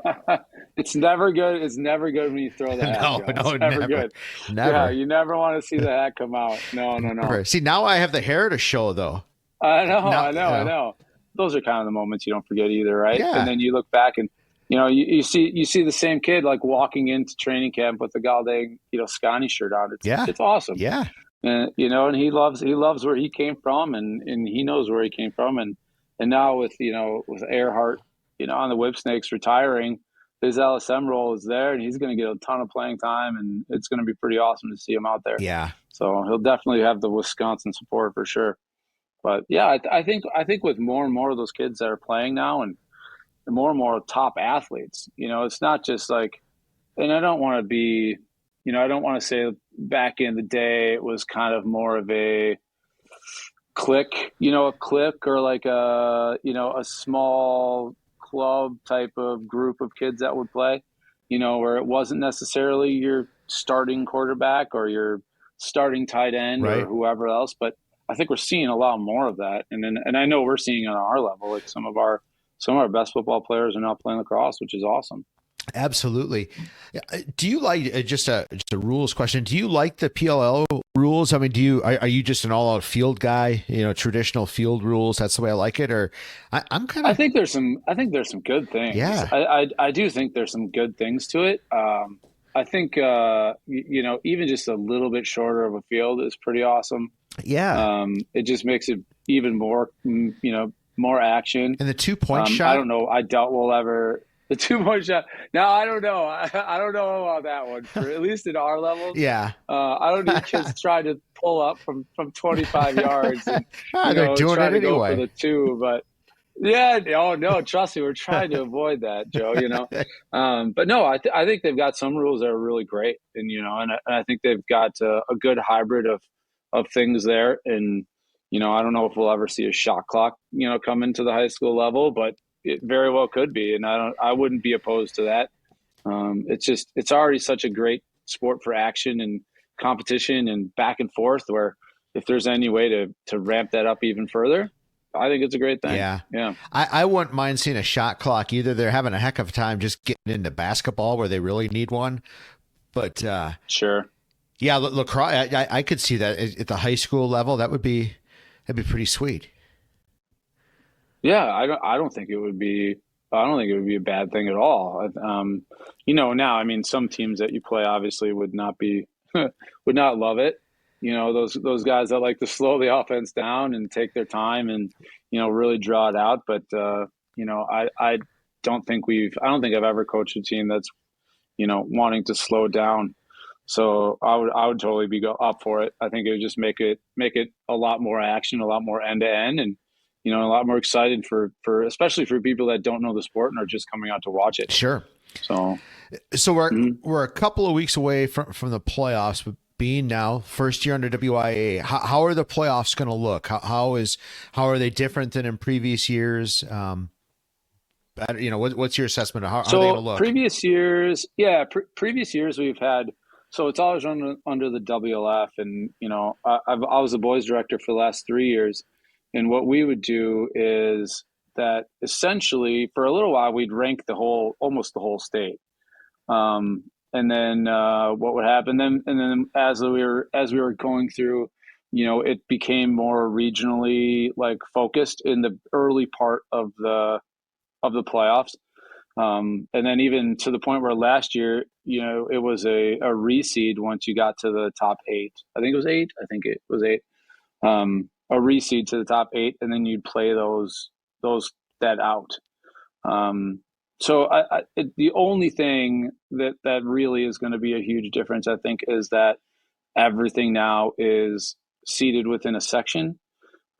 It's never good. It's never good when you throw the hat. No, never good. Never. Yeah, you never want to see the hat come out. No. Never. See, now I have the hair to show, though. I know. Those are kind of the moments you don't forget either, right? Yeah. And then you look back and you see the same kid like walking into training camp with the Galdang Scotty shirt on. It's awesome. Yeah. And and he loves where he came from, and he knows where he came from, and now with Earhart on the Whip Snakes retiring, his LSM role is there, and he's going to get a ton of playing time, and it's going to be pretty awesome to see him out there. Yeah. So he'll definitely have the Wisconsin support for sure. But yeah, I think with more and more of those kids that are playing now, and more and more top athletes, it's not just like, and I don't want to be, I don't want to say back in the day it was kind of more of a clique or like a small club type of group of kids that would play, where it wasn't necessarily your starting quarterback or your starting tight end or whoever else. But I think we're seeing a lot more of that. And I know we're seeing on our level, like some of our best football players are now playing lacrosse, which is awesome. Absolutely. Do you like just a rules question? Do you like the PLL rules? I mean, are you just an all-out field guy? Traditional field rules. That's the way I like it. Or I'm kind of. I think there's some good things. Yeah. I do think there's some good things to it. I think even just a little bit shorter of a field is pretty awesome. Yeah. It just makes it even more more action. And the 2-point shot. I don't know. I doubt we'll ever. The 2-point shot. No, I don't know. I don't know about that one. At least at our level. Yeah. I don't need kids trying to pull up from 25 yards. And, they're doing it anyway. Go for the 2, but yeah. Oh no, trust me, we're trying to avoid that, Joe. But no, I think they've got some rules that are really great, and and I think they've got a good hybrid of things there. And I don't know if we'll ever see a shot clock come into the high school level, but it very well could be, and I wouldn't be opposed to that. It's already such a great sport for action and competition and back and forth, where if there's any way to ramp that up even further, I think it's a great thing. Yeah. I wouldn't mind seeing a shot clock either. They're having a heck of a time just getting into basketball where they really need one. But sure. Yeah, lacrosse, I could see that at the high school level. That'd be pretty sweet. Yeah, I don't think it would be a bad thing at all. Now, I mean, some teams that you play obviously would not love it. Those guys that like to slow the offense down and take their time and, really draw it out. But, I don't think I've ever coached a team that's, wanting to slow down. So I would totally be up for it. I think it would just make it a lot more action, a lot more end to end, and a lot more excited for especially for people that don't know the sport and are just coming out to watch it. Sure. So we're a couple of weeks away from the playoffs, but being now first year under WIAA, how are the playoffs going to look? How are they different than in previous years? What's your assessment of how are they going to look? Previous years, we've had. So it's always under the WLF, and I was the boys director for the last 3 years, and what we would do is that essentially for a little while we'd rank almost the whole state, and then what would happen then, and then as we were going through, it became more regionally focused in the early part of the playoffs. And then even to the point where last year, it was a reseed once you got to the top 8. I think it was 8. A reseed to the top 8, and then you'd play that out. So the only thing that really is going to be a huge difference, I think, is that everything now is seated within a section,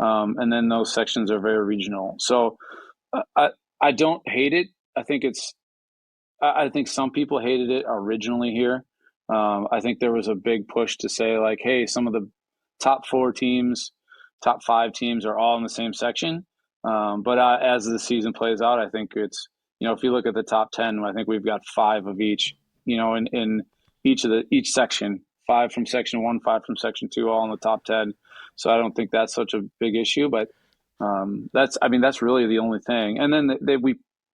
and then those sections are very regional. So I don't hate it. I think some people hated it originally here. I think there was a big push to say hey, some of the top 4 teams, top 5 teams are all in the same section. But as the season plays out, I think it's, if you look at the top 10, I think we've got 5 of each, in each section, 5 from section 1, 5 from section 2, all in the top 10. So I don't think that's such a big issue, but that's really the only thing. And then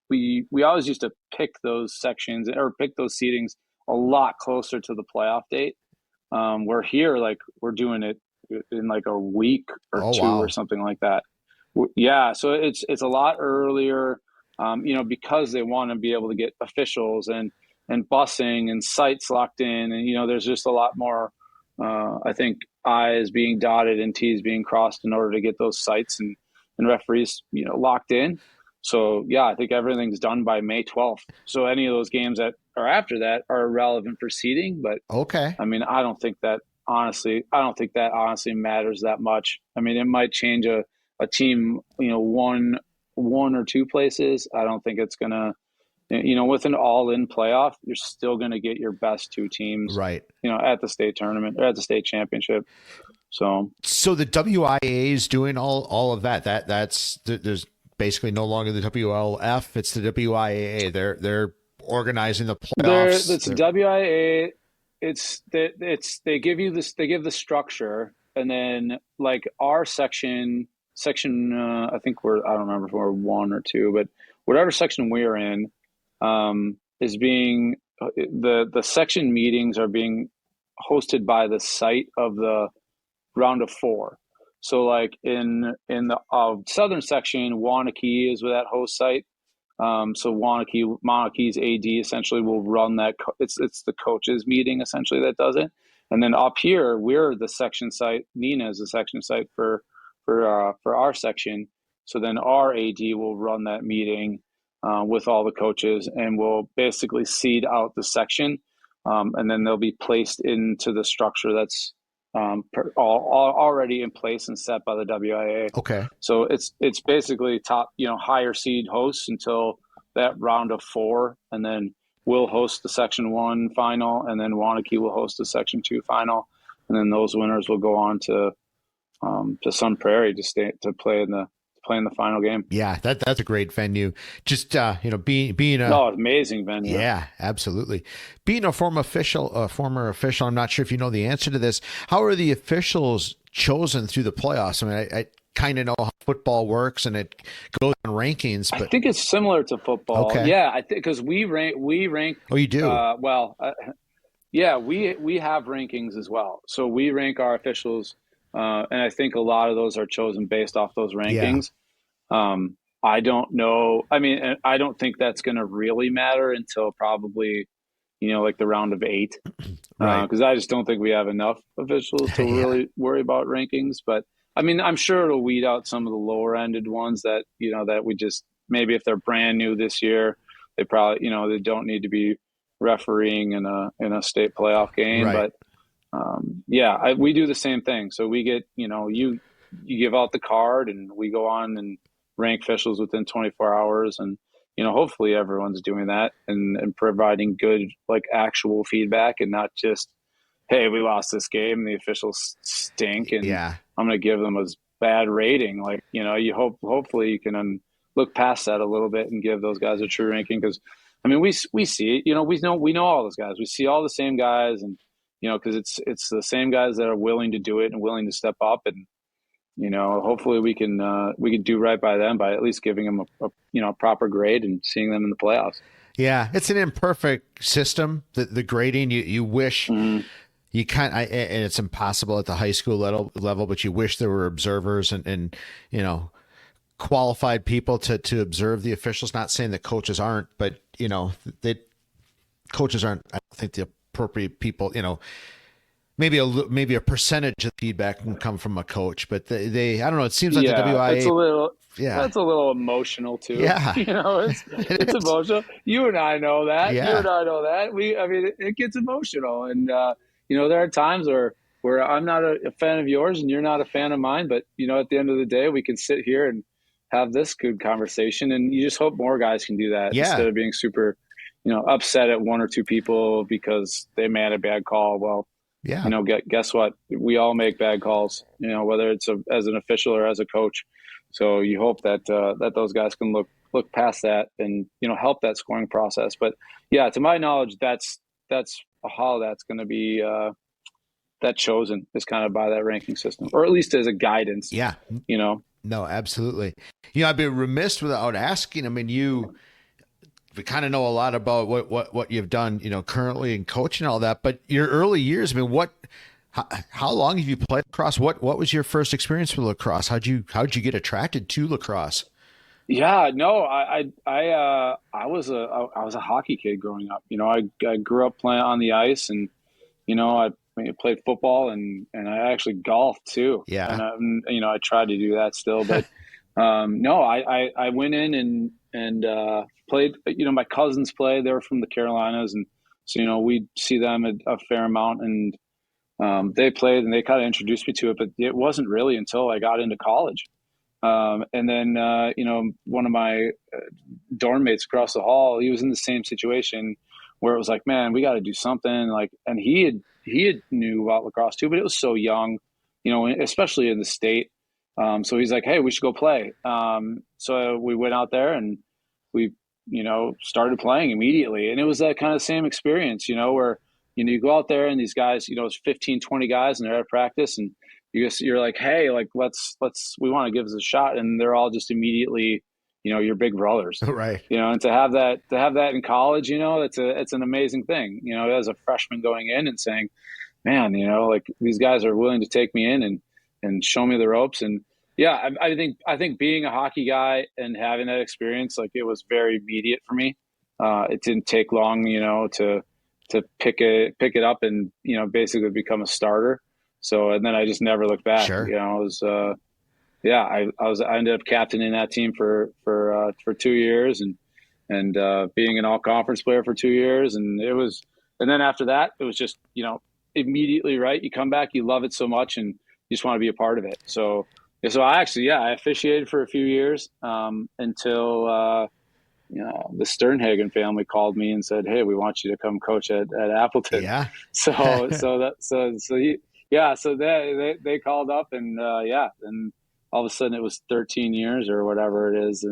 we always used to pick those sections or pick those seedings a lot closer to the playoff date. We're here, we're doing it in a week or 2 or something like that. Yeah. So it's a lot earlier, because they want to be able to get officials and busing and sites locked in. And, there's just a lot more, I think, I's being dotted and T's being crossed in order to get those sites and referees, locked in. So, yeah, I think everything's done by May 12th. So any of those games that are after that are irrelevant for seeding. But, okay. I mean, I don't think that honestly matters that much. I mean, it might change a team, one or 2 places. I don't think it's going to, with an all-in playoff, you're still going to get your best 2 teams, right? At the state tournament or at the state championship. So the WIAA is doing all of that. There's basically no longer the WLF. It's the WIAA. They're organizing the playoffs. It's WIAA. They give you this. They give the structure, and then our section. I think I don't remember if we're 1 or 2, but whatever section we're in, is being the section meetings are being hosted by the site of the round of 4. So in the southern section, Wanakee is with that host site. So Monakee's AD essentially will run that. It's the coaches meeting essentially that does it. And then up here, we're the section site. Neenah is the section site for our section. So then our AD will run that meeting with all the coaches, and we'll basically seed out the section, and then they'll be placed into the structure that's already in place and set by the WIA. Okay. So it's basically top, higher seed hosts until that round of 4, and then we'll host the section 1 final, and then Wanakee will host the section 2 final, and then those winners will go on to Sun Prairie to play in the final game. Yeah, that's a great venue. Just being a amazing venue. Yeah, absolutely. Being a former official, I'm not sure if you know the answer to this. How are the officials chosen through the playoffs? I mean, kind of know how football works and it goes on rankings. But I think it's similar to football. Okay. Yeah, I think because we rank. Oh, you do? Yeah, we have rankings as well. So we rank our officials, and I think a lot of those are chosen based off those rankings. I don't know. I mean, I don't think that's going to really matter until probably, like the round of 8, Right. Because I just don't think we have enough officials to really worry about rankings. But I mean, I'm sure it'll weed out some of the lower ended ones that that we just maybe if they're brand new this year, they probably they don't need to be refereeing in a state playoff game. Right. But we do the same thing. So we get you give out the card and we go on and rank officials within 24 hours and hopefully everyone's doing that and providing good like actual feedback and not just, hey, we lost this game and the officials stink and I'm going to give them a bad rating. Like, hopefully you can look past that a little bit and give those guys a true ranking. Cause I mean, we see it, we know all those guys, we see all the same guys and, cause it's the same guys that are willing to do it and willing to step up and, hopefully we can do right by them by at least giving them a proper grade and seeing them in the playoffs. Yeah, it's an imperfect system. The grading you wish you and it's impossible at the high school level, but you wish there were observers and qualified people to observe the officials. Not saying that coaches aren't, but coaches aren't. I don't think the appropriate people. Maybe a percentage of feedback can come from a coach, but they I don't know. It seems like the WIA. That's a little emotional too. Yeah, it's emotional. You and I know that. Yeah. You and I know that. It gets emotional, and there are times where I'm not a fan of yours and you're not a fan of mine, but at the end of the day, we can sit here and have this good conversation, and you just hope more guys can do that instead of being super, upset at one or two people because they made a bad call. Well. Yeah. Guess what? We all make bad calls, whether it's as an official or as a coach. So you hope that that those guys can look past that and, help that scoring process. But yeah, to my knowledge, that's how that's going to be that chosen is kind of by that ranking system, or at least as a guidance. Yeah. No, absolutely. I'd be remiss without asking. I mean, we kind of know a lot about what you've done, currently in coaching and all that, but your early years, I mean, how long have you played lacrosse? What was your first experience with lacrosse? How'd you get attracted to lacrosse? Yeah, no, I was a hockey kid growing up. I grew up playing on the ice and, I played football and I actually golfed too. Yeah. And, I tried to do that still, but, no, I went in and played, my cousins played, they were from the Carolinas. And so, we'd see them a fair amount and they played and they kind of introduced me to it, but it wasn't really until I got into college. And then, one of my dorm mates across the hall, he was in the same situation where it was like, man, we got to do something and he had knew about lacrosse too, but it was so young, especially in the state. So he's like, hey, we should go play. So we went out there and we, started playing immediately. And it was that kind of same experience, where, you go out there and these guys, it's 15, 20 guys and they're at practice and you're like, hey, like, we want to give this a shot. And they're all just immediately, your big brothers. Right. And to have that in college, it's an amazing thing, as a freshman going in and saying, man, like these guys are willing to take me in and show me the ropes. And yeah, I think being a hockey guy and having that experience, like it was very immediate for me. It didn't take long, to pick it up and, basically become a starter. So, and then I just never looked back. Sure. It was, I ended up captaining that team for 2 years and being an all conference player for 2 years. And then after that, it was just, immediately, right. You come back, you love it so much and you just want to be a part of it. So I officiated for a few years, until, the Sternhagen family called me and said, hey, we want you to come coach at Appleton. Yeah. So they called up and, and all of a sudden it was 13 years or whatever it is,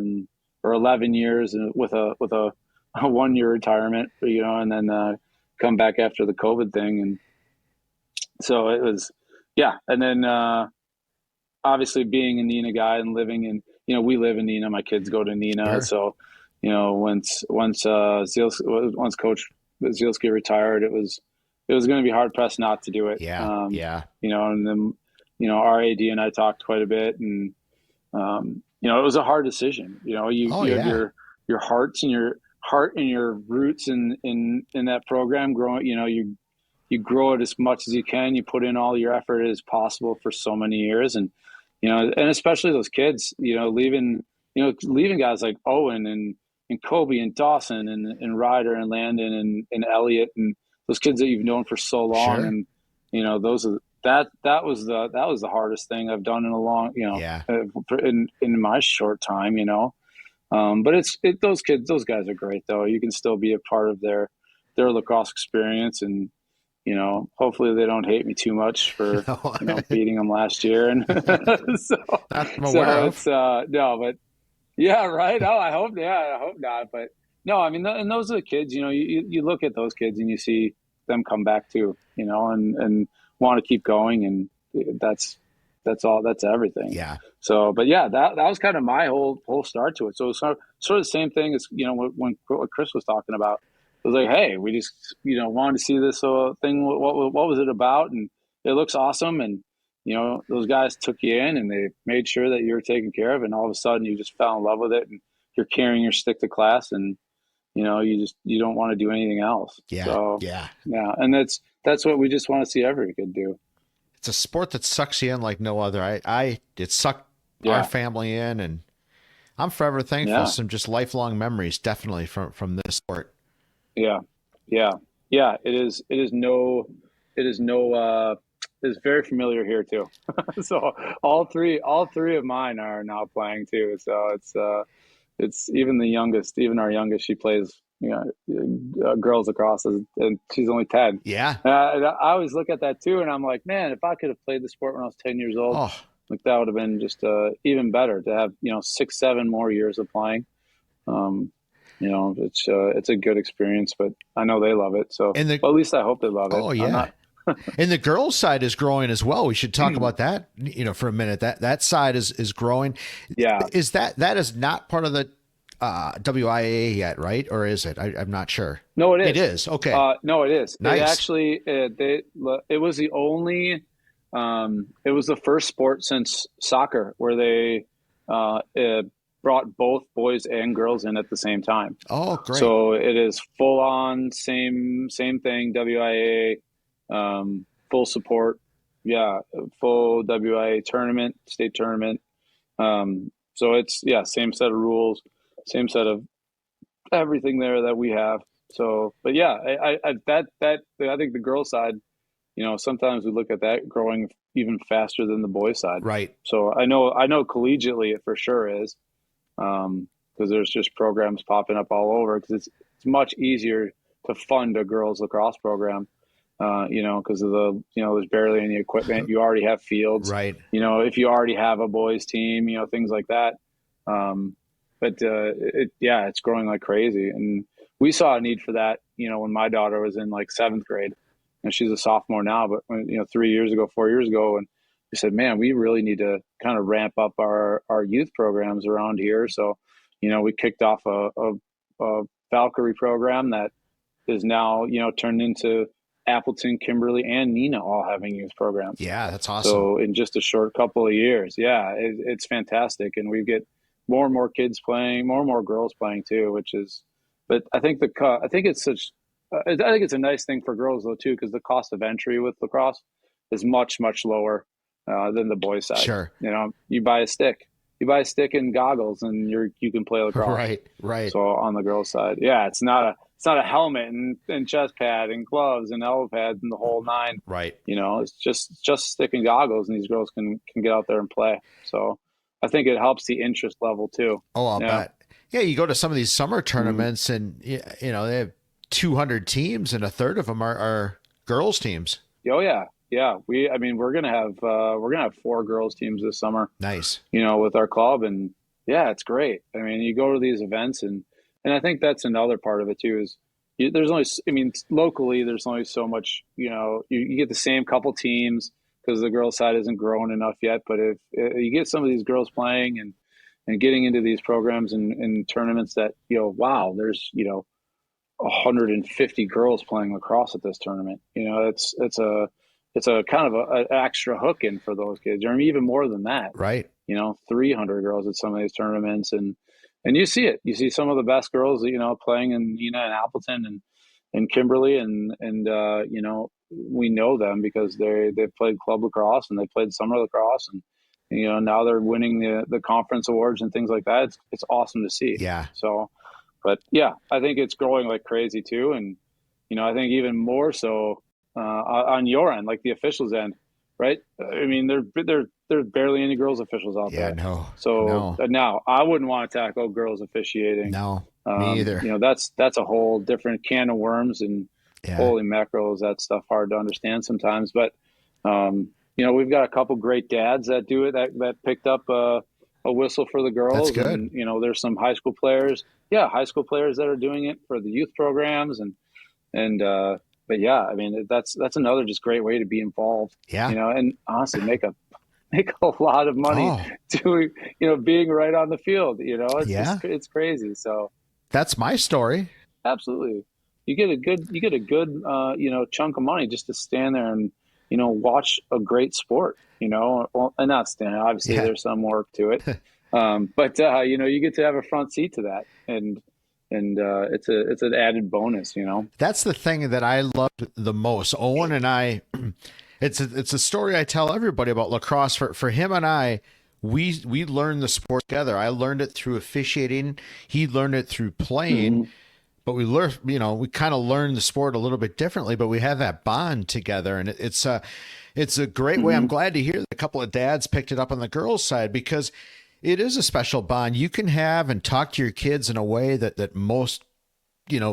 or 11 years with a 1 year retirement, and then, come back after the COVID thing. And so it was, and then, obviously being a Neenah guy and living in, we live in Neenah, my kids go to Neenah. Sure. So, once Coach Zielski retired, it was going to be hard pressed not to do it. Yeah. And then, our AD and I talked quite a bit, and, it was a hard decision. You have your heart and your roots in that program growing, you grow it as much as you can. You put in all your effort as possible for so many years. And, and especially those kids, leaving guys like Owen and Kobe and Dawson and Ryder and Landon and Elliot and those kids that you've known for so long. Sure. And, that was the hardest thing I've done in a long, in my short time, but those guys are great though. You can still be a part of their lacrosse experience, and, hopefully they don't hate me too much for beating them last year. And but yeah, right. Oh, I hope not. But no, I mean, and those are the kids, you look at those kids and you see them come back too, and want to keep going. And that's everything. Yeah. So, but yeah, that was kind of my whole start to it. So it's sort of the same thing as, when Chris was talking about. It was like, hey, we just, wanted to see this thing. What was it about? And it looks awesome. And, those guys took you in and they made sure that you were taken care of. And all of a sudden you just fell in love with it, and you're carrying your stick to class, and, you don't want to do anything else. Yeah. So, yeah. And that's what we just want to see every kid do. It's a sport that sucks you in like no other. It sucked our family in, and I'm forever thankful. Yeah. Some just lifelong memories, definitely from this sport. Yeah. It is very familiar here too. So all three of mine are now playing too. So it's even our youngest, she plays, girls lacrosse, and she's only 10. Yeah. I always look at that too, and I'm like, man, if I could have played the sport when I was 10 years old, like that would have been just even better to have 6-7 more years of playing. It's a good experience, but I know they love it. So at least I hope they love it. Oh yeah. And the girls' side is growing as well. We should talk about that, for a minute. That side is growing. Yeah. Is that is not part of the WIAA yet, right? Or is it? I'm not sure. No, it is. It is. Okay. No, it is. Nice. It actually, it was the only, it was the first sport since soccer where they brought both boys and girls in at the same time. Oh, great. So it is full on, same thing, WIAA, full support. Yeah. Full WIAA tournament, state tournament. So it's, same set of rules, same set of everything there that we have. So, but yeah, I think the girls side, sometimes we look at that growing even faster than the boys side. Right. So I know collegiately it for sure is, because there's just programs popping up all over, because it's much easier to fund a girls lacrosse program, because of there's barely any equipment. You already have fields, right? If you already have a boys team, things like that. But it's growing like crazy, and we saw a need for that. When my daughter was in like 7th grade, and she's a sophomore now, but 4 years ago, and we said, man, we really need to kind of ramp up our youth programs around here. So, we kicked off a Valkyrie program that is now, turned into Appleton, Kimberly, and Neenah all having youth programs. Yeah, that's awesome. So in just a short couple of years, it's fantastic. And we get more and more kids playing, more and more girls playing too, but I think it's a nice thing for girls though too, because the cost of entry with lacrosse is much, much lower than the boys side. Sure. You buy a stick and goggles, and you can play lacrosse. Right. So on the girls side, it's not a helmet and chest pad and gloves and elbow pads and the whole nine. Right. It's just stick and goggles, and these girls can get out there and play. So I think it helps the interest level too. Oh, I'll bet. Yeah, you go to some of these summer tournaments, and they have 200 teams, and a third of them are girls teams. Oh yeah. Yeah, we're gonna have 4 girls teams this summer. Nice. With our club, and it's great. You go to these events, and I think that's another part of it too. Is locally there's only so much. You get the same couple teams, because the girls' side isn't growing enough yet. But if you get some of these girls playing and getting into these programs and tournaments that, wow, there's, 150 girls playing lacrosse at this tournament. It's a kind of an extra hook in for those kids, or even more than that. Right. 300 girls at some of these tournaments, and you see it. You see some of the best girls, playing in Neenah and Appleton and Kimberly, and we know them because they've played club lacrosse and they played summer lacrosse, and now they're winning the conference awards and things like that. It's awesome to see. Yeah. So, but yeah, I think it's growing like crazy too, and I think even more so on your end, like the officials end, right? I mean, there's barely any girls officials out there. Yeah, no. So now I wouldn't want to tackle girls officiating. No, me either. That's a whole different can of worms, and holy mackerel, is that stuff hard to understand sometimes. But we've got a couple great dads that do it, that picked up a whistle for the girls. That's good. And there's some high school players that are doing it for the youth programs, but yeah, I mean, that's another just great way to be involved. Yeah. And honestly, make a lot of money doing, being right on the field. It's crazy. So that's my story. Absolutely. You get a good chunk of money just to stand there and watch a great sport. And not stand. Obviously, there's some work to it, but you get to have a front seat to that, and it's an added bonus. That's the thing that I loved the most. Owen and I, it's a story I tell everybody about lacrosse. For him and I, we learned the sport together. I learned it through officiating. He learned it through playing. Mm-hmm. But we learned, we kind of learned the sport a little bit differently. But we have that bond together, and it's a great way. I'm glad to hear that a couple of dads picked it up on the girls' side, because it is a special bond you can have and talk to your kids in a way that most,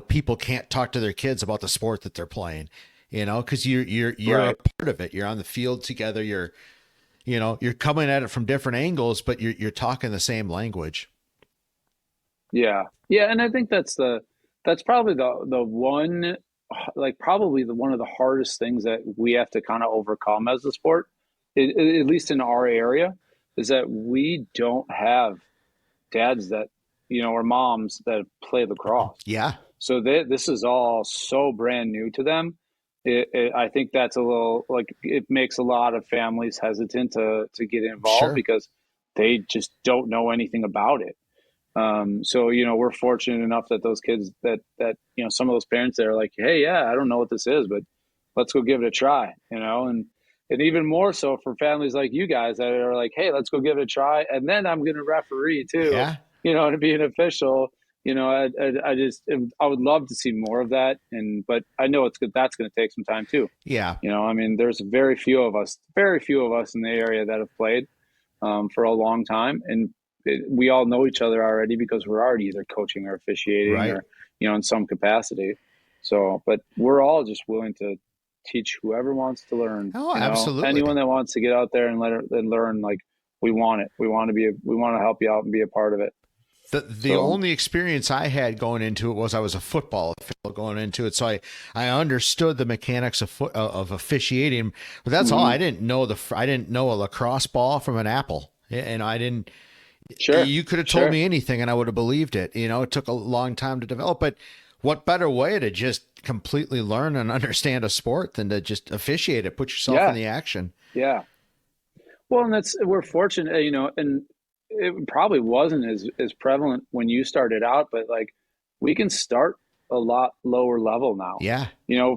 people can't talk to their kids about the sport that they're playing, because you're right. A part of it. You're on the field together. You're coming at it from different angles, but you're talking the same language. Yeah. Yeah. And I think that's probably the one, like probably one of the hardest things that we have to kind of overcome as a sport, at least in our area, is that we don't have dads that, or moms that play lacrosse. Yeah. So this is all so brand new to them. I think that's a little, like, it makes a lot of families hesitant to get involved because they just don't know anything about it. So, we're fortunate enough that those kids that, some of those parents that are like, hey, yeah, I don't know what this is, but let's go give it a try, and even more so for families like you guys that are like, hey, let's go give it a try. And then I'm going to referee too, to be an official, I would love to see more of that. But I know it's good. That's going to take some time too. Yeah. I mean, there's very few of us in the area that have played, for a long time. And we all know each other already because we're already either coaching or officiating or, in some capacity. So, but we're all just willing to teach whoever wants to learn. Oh, absolutely. Anyone that wants to get out there and learn, like, we want it. We want to help you out and be a part of it. The only experience I had going into it was I was a football official going into it, so I understood the mechanics of officiating, but that's all. I didn't know a lacrosse ball from an apple, and I didn't. Sure. You could have told me anything, and I would have believed it. It took a long time to develop, but what better way to just completely learn and understand a sport than to just officiate it, put yourself in the action? Yeah. Well, and we're fortunate, and it probably wasn't as prevalent when you started out, but like, we can start a lot lower level now. Yeah.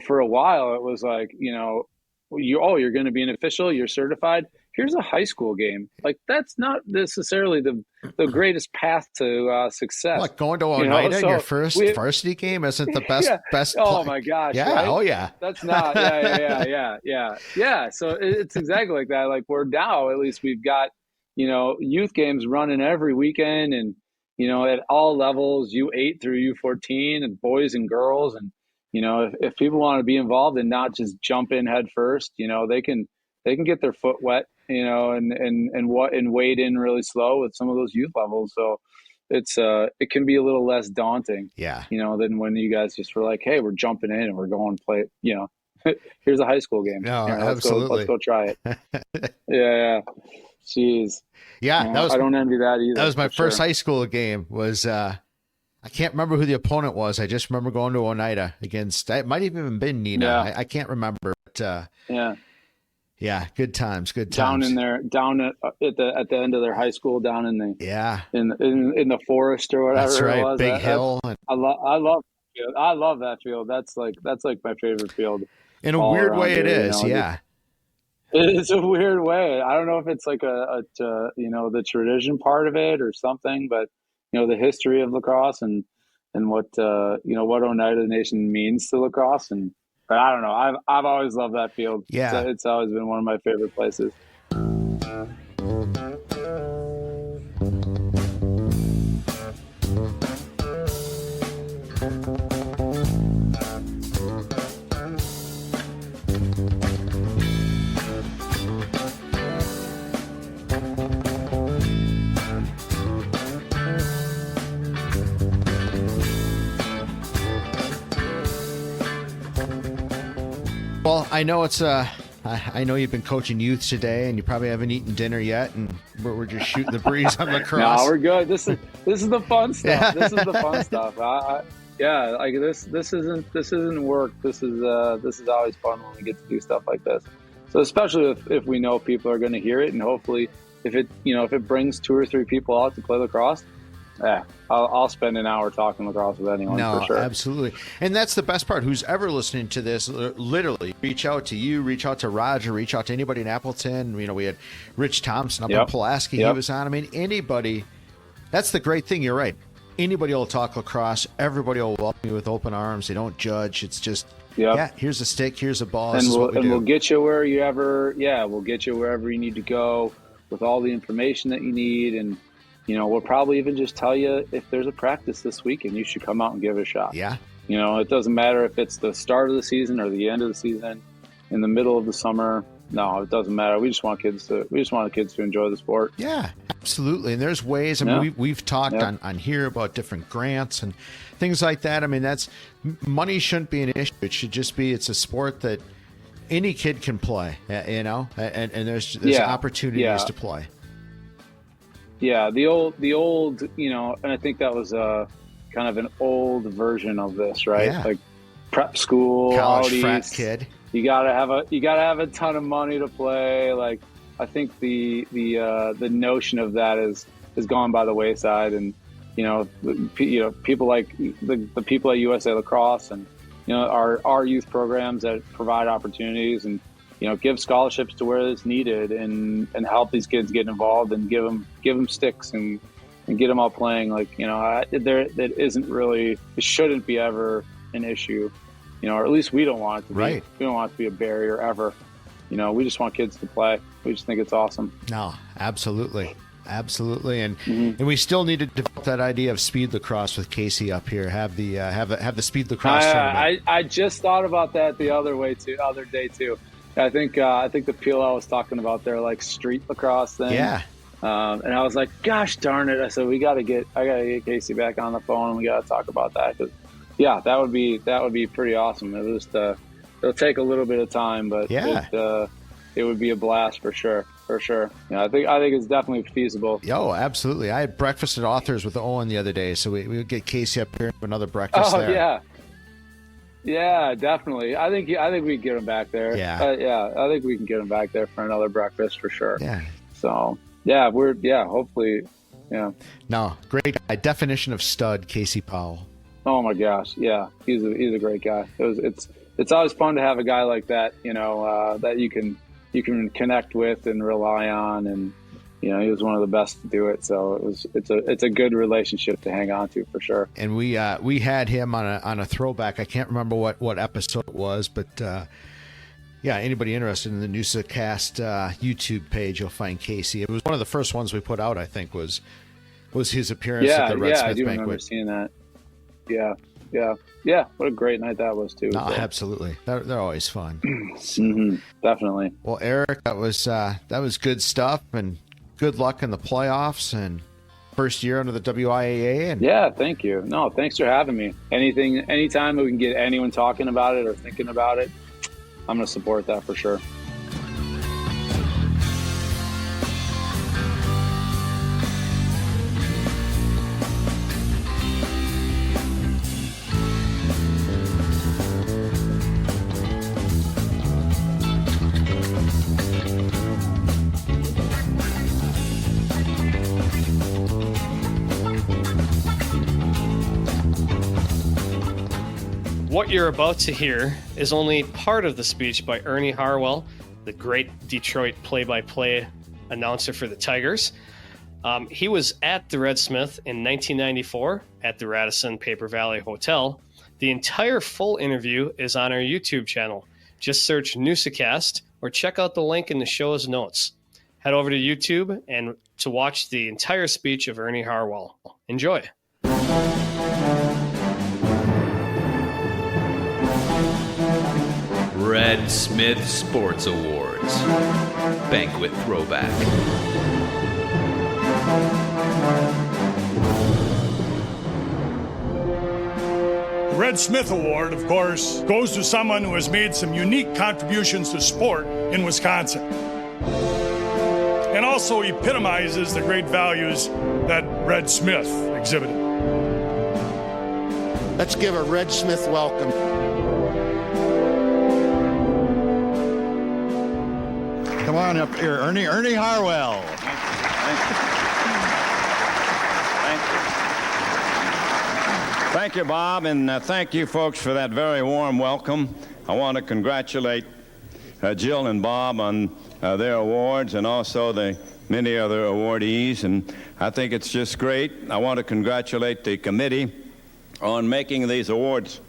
For a while it was like, you're going to be an official, you're certified. Here's a high school game. Like, that's not necessarily the greatest path to success. Like going to Oneida in your first varsity game isn't the best. Oh my gosh. Yeah. Right? Oh yeah. That's not. Yeah. So it's exactly like that. Like, we're now, at least we've got, youth games running every weekend, and, at all levels, U8 through U14, and boys and girls. And, if people want to be involved and not just jump in head first, they can get their foot wet, and wade in really slow with some of those youth levels. So it can be a little less daunting, than when you guys just were like, hey, we're jumping in and we're going play, here's a high school game. No, absolutely. Let's go try it. Yeah. Jeez. Yeah, I don't envy that either. That was my first high school game. Was I can't remember who the opponent was. I just remember going to Oneida against. It might have even been Neenah. Yeah. I can't remember. But, yeah, good times. Down at the end of their high school, down in the in the forest or whatever. That's right, it was. big hill. I love that field. That's like my favorite field. In a weird way, it is. Yeah. It's a weird way. I don't know if it's like the tradition part of it or something, but the history of lacrosse and what what Oneida Nation means to lacrosse, but I don't know. I've always loved that field. Yeah, it's always been one of my favorite places. Well, I know I know you've been coaching youth today, and you probably haven't eaten dinner yet, and we're just shooting the breeze on lacrosse. No, we're good. This is the fun stuff. This is the fun stuff. Like this isn't work. This is always fun when we get to do stuff like this. So especially if we know people are going to hear it, and hopefully if it brings 2 or 3 people out to play lacrosse. Yeah, I'll spend an hour talking lacrosse with anyone for sure. Absolutely. And that's the best part. Who's ever listening to this, literally reach out to you, reach out to Roger, reach out to anybody in Appleton. We had Rich Thompson up in Pulaski. He was on. I mean, anybody. That's the great thing. You're right. Anybody will talk lacrosse. Everybody will welcome you with open arms. They don't judge. It's just, here's a stick, here's a ball. And we'll get you we'll get you wherever you need to go with all the information that you need. And we'll probably even just tell you if there's a practice this week and you should come out and give it a shot. Yeah. It doesn't matter if it's the start of the season or the end of the season, in the middle of the summer. No, it doesn't matter. We just want kids to enjoy the sport. Yeah, absolutely. And there's ways. I mean, we've talked on here about different grants and things like that. I mean, money shouldn't be an issue. It should just be, it's a sport that any kid can play, and there's opportunities to play. Yeah, the old, and I think that was kind of an old version of this, right? Yeah. Like prep school, college frat kid. You gotta have a ton of money to play. Like, I think the notion of that is gone by the wayside, and people like the people at USA Lacrosse and our youth programs that provide opportunities and give scholarships to where it's needed and help these kids get involved and give them sticks and get them out playing. Like, that isn't really, it shouldn't be ever an issue, or at least we don't want it to be. Right. We don't want it to be a barrier ever. We just want kids to play. We just think it's awesome. No, absolutely. Absolutely. And we still need to develop that idea of speed lacrosse with Casey up here. Have the speed lacrosse tournament. I just thought about that the other day too. I think the PLL was talking about their like street lacrosse thing. Yeah. And I was like, gosh darn it. I said, I gotta get Casey back on the phone and we gotta talk about that. 'Cause, that would be pretty awesome. It'll take a little bit of time, but it would be a blast for sure. For sure. I think it's definitely feasible. Oh, absolutely. I had breakfast at Authors with Owen the other day, so we would get Casey up here for another breakfast there. Yeah. Yeah, definitely. I think we can get him back there. Yeah. I think we can get him back there for another breakfast for sure. Yeah. So, hopefully, yeah. No, great guy. Definition of stud, Casey Powell. Oh my gosh, yeah. He's a great guy. It's always fun to have a guy like that, that you can connect with and rely on, and he was one of the best to do it. So it's a good relationship to hang on to for sure. And we had him on a throwback. I can't remember what episode it was, but anybody interested in the Newsa-Cast YouTube page, you'll find Casey. It was one of the first ones we put out, I think, was his appearance at the Red Smith I do Banquet. Remember seeing that. Yeah. What a great night that was too. No, absolutely. They're always fun. Definitely. Well, Eric, that was good stuff, and good luck in the playoffs and first year under the WIAA. And thank you. No, thanks for having me. Anytime we can get anyone talking about it or thinking about it, I'm going to support that for sure. What you're about to hear is only part of the speech by Ernie Harwell, the great Detroit play-by-play announcer for the Tigers. He was at the Red Smith in 1994 at the Radisson Paper Valley Hotel. The entire full interview is on our YouTube channel. Just search Newsa-Cast or check out the link in the show's notes. Head over to YouTube and to watch the entire speech of Ernie Harwell. Enjoy. Red Smith Sports Awards. Banquet Throwback. The Red Smith Award, of course, goes to someone who has made some unique contributions to sport in Wisconsin and also epitomizes the great values that Red Smith exhibited. Let's give a Red Smith welcome. Come on up here, Ernie Harwell. Thank you, Bob, and thank you, folks, for that very warm welcome. I want to congratulate Jill and Bob on their awards and also the many other awardees, and I think it's just great. I want to congratulate the committee on making these awards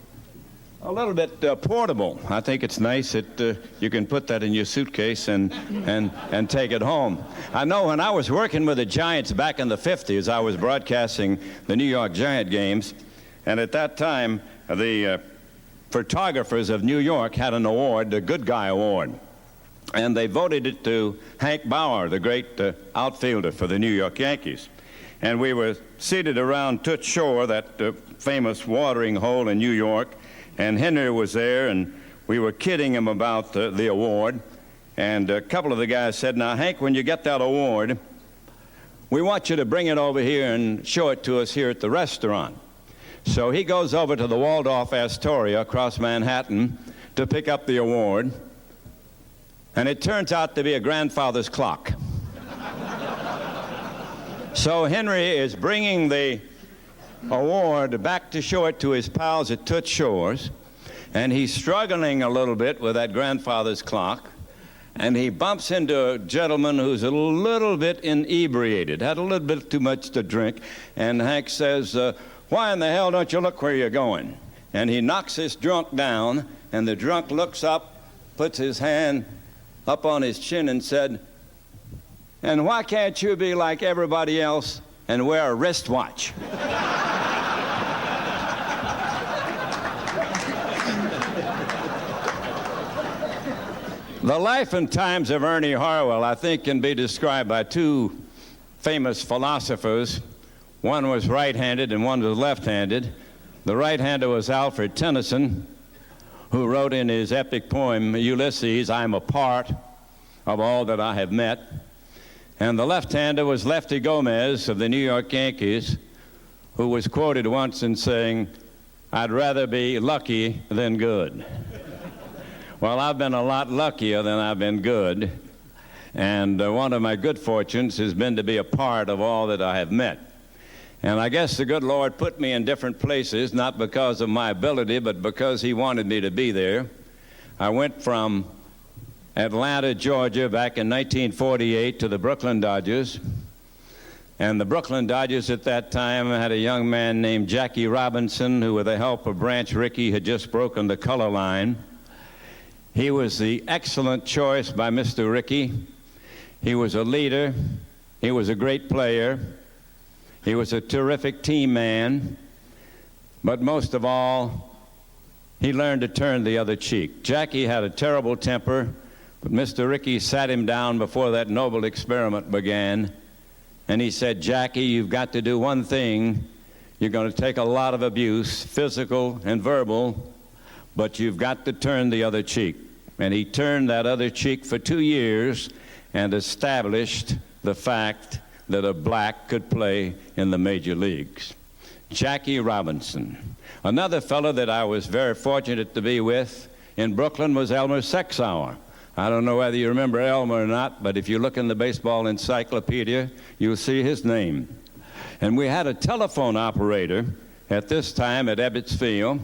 a little bit portable. I think it's nice that you can put that in your suitcase and take it home. I know when I was working with the Giants back in the 50s, I was broadcasting the New York Giant games, and at that time, the photographers of New York had an award, the Good Guy Award, and they voted it to Hank Bauer, the great outfielder for the New York Yankees. And we were seated around Toots Shore, that famous watering hole in New York, and Henry was there, and we were kidding him about the award. And a couple of the guys said, "Now, Hank, when you get that award, we want you to bring it over here and show it to us here at the restaurant." So he goes over to the Waldorf Astoria across Manhattan to pick up the award, and it turns out to be a grandfather's clock. So Henry is bringing the award back to show it to his pals at Toots Shores, and he's struggling a little bit with that grandfather's clock, and he bumps into a gentleman who's a little bit inebriated, had a little bit too much to drink, and Hank says, "Why in the hell don't you look where you're going?" And he knocks this drunk down, and the drunk looks up, puts his hand up on his chin and said, "And why can't you be like everybody else and wear a wristwatch?" The life and times of Ernie Harwell, I think, can be described by two famous philosophers. One was right-handed and one was left-handed. The right-hander was Alfred Tennyson, who wrote in his epic poem, Ulysses, "I'm a part of all that I have met." And the left-hander was Lefty Gomez of the New York Yankees, who was quoted once in saying, "I'd rather be lucky than good." Well, I've been a lot luckier than I've been good, and one of my good fortunes has been to be a part of all that I have met. And I guess the good Lord put me in different places, not because of my ability, but because he wanted me to be there. I went from Atlanta, Georgia, back in 1948 to the Brooklyn Dodgers. And the Brooklyn Dodgers at that time had a young man named Jackie Robinson, who with the help of Branch Rickey had just broken the color line. He was the excellent choice by Mr. Rickey. He was a leader. He was a great player. He was a terrific team man. But most of all, he learned to turn the other cheek. Jackie had a terrible temper, but Mr. Rickey sat him down before that noble experiment began, and he said, "Jackie, you've got to do one thing. You're going to take a lot of abuse, physical and verbal, but you've got to turn the other cheek." And he turned that other cheek for 2 years and established the fact that a black could play in the major leagues. Jackie Robinson. Another fellow that I was very fortunate to be with in Brooklyn was Elmer Sexauer. I don't know whether you remember Elmer or not, but if you look in the baseball encyclopedia, you'll see his name. And we had a telephone operator at this time at Ebbets Field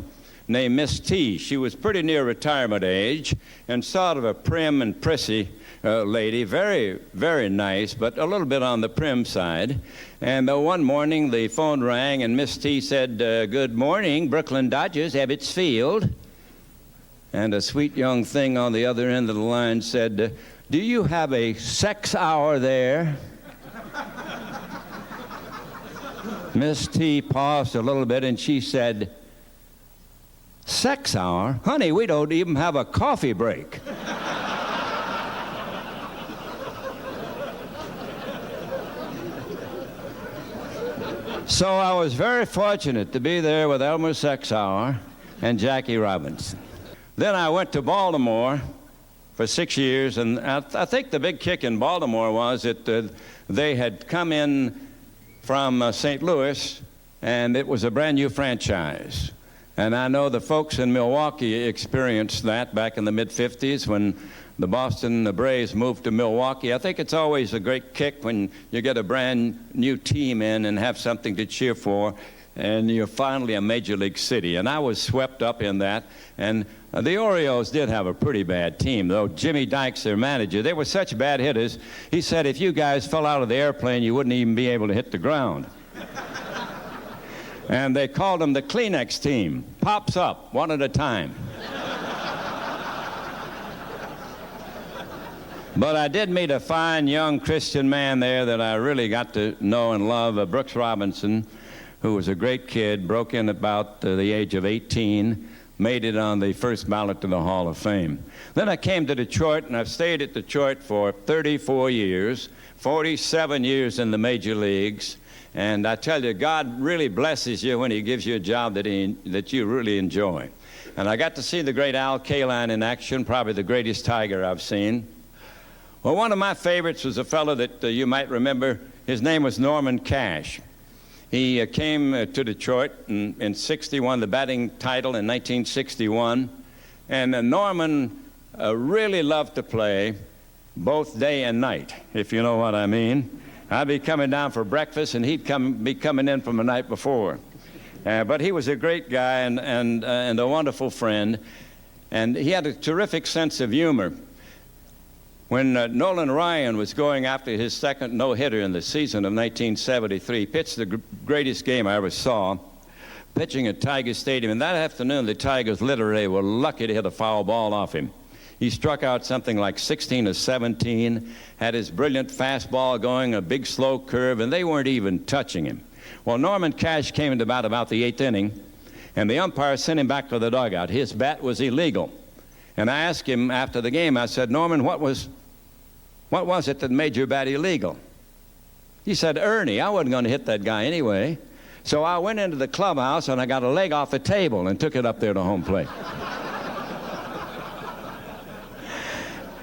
named Miss T. She was pretty near retirement age and sort of a prim and prissy lady, very, very nice, but a little bit on the prim side. And one morning the phone rang and Miss T said, "Good morning, Brooklyn Dodgers, Ebbets Field." And a sweet young thing on the other end of the line said, "Do you have a sex hour there?" Miss T paused a little bit and she said, "Sex hour? Honey, we don't even have a coffee break." So I was very fortunate to be there with Elmer Sexauer and Jackie Robinson. Then I went to Baltimore for 6 years, and I think the big kick in Baltimore was that they had come in from St. Louis, and it was a brand new franchise. And I know the folks in Milwaukee experienced that back in the mid-'50s when the Boston Braves moved to Milwaukee. I think it's always a great kick when you get a brand new team in and have something to cheer for, and you're finally a major league city. And I was swept up in that. And the Orioles did have a pretty bad team, though. Jimmy Dykes, their manager, they were such bad hitters. He said if you guys fell out of the airplane, you wouldn't even be able to hit the ground. And they called them the Kleenex team. Pops up, one at a time. But I did meet a fine young Christian man there that I really got to know and love, Brooks Robinson, who was a great kid, broke in about the age of 18, made it on the first ballot to the Hall of Fame. Then I came to Detroit, and I've stayed at Detroit for 34 years, 47 years in the major leagues. And I tell you, God really blesses you when he gives you a job that you really enjoy. And I got to see the great Al Kaline in action, probably the greatest Tiger I've seen. Well, one of my favorites was a fellow that you might remember. His name was Norman Cash. He came to Detroit in 61, the batting title in 1961. And Norman really loved to play both day and night, if you know what I mean. I'd be coming down for breakfast, and he'd be coming in from the night before. But he was a great guy and a wonderful friend. And he had a terrific sense of humor. When Nolan Ryan was going after his second no-hitter in the season of 1973, he pitched the greatest game I ever saw, pitching at Tiger Stadium. And that afternoon, the Tigers literally were lucky to hit a foul ball off him. He struck out something like 16 or 17, had his brilliant fastball going, a big slow curve, and they weren't even touching him. Well, Norman Cash came into bat about the 8th inning, and the umpire sent him back to the dugout. His bat was illegal. And I asked him after the game, I said, "Norman, what was it that made your bat illegal?" He said, "Ernie, I wasn't going to hit that guy anyway." So I went into the clubhouse and I got a leg off the table and took it up there to home plate.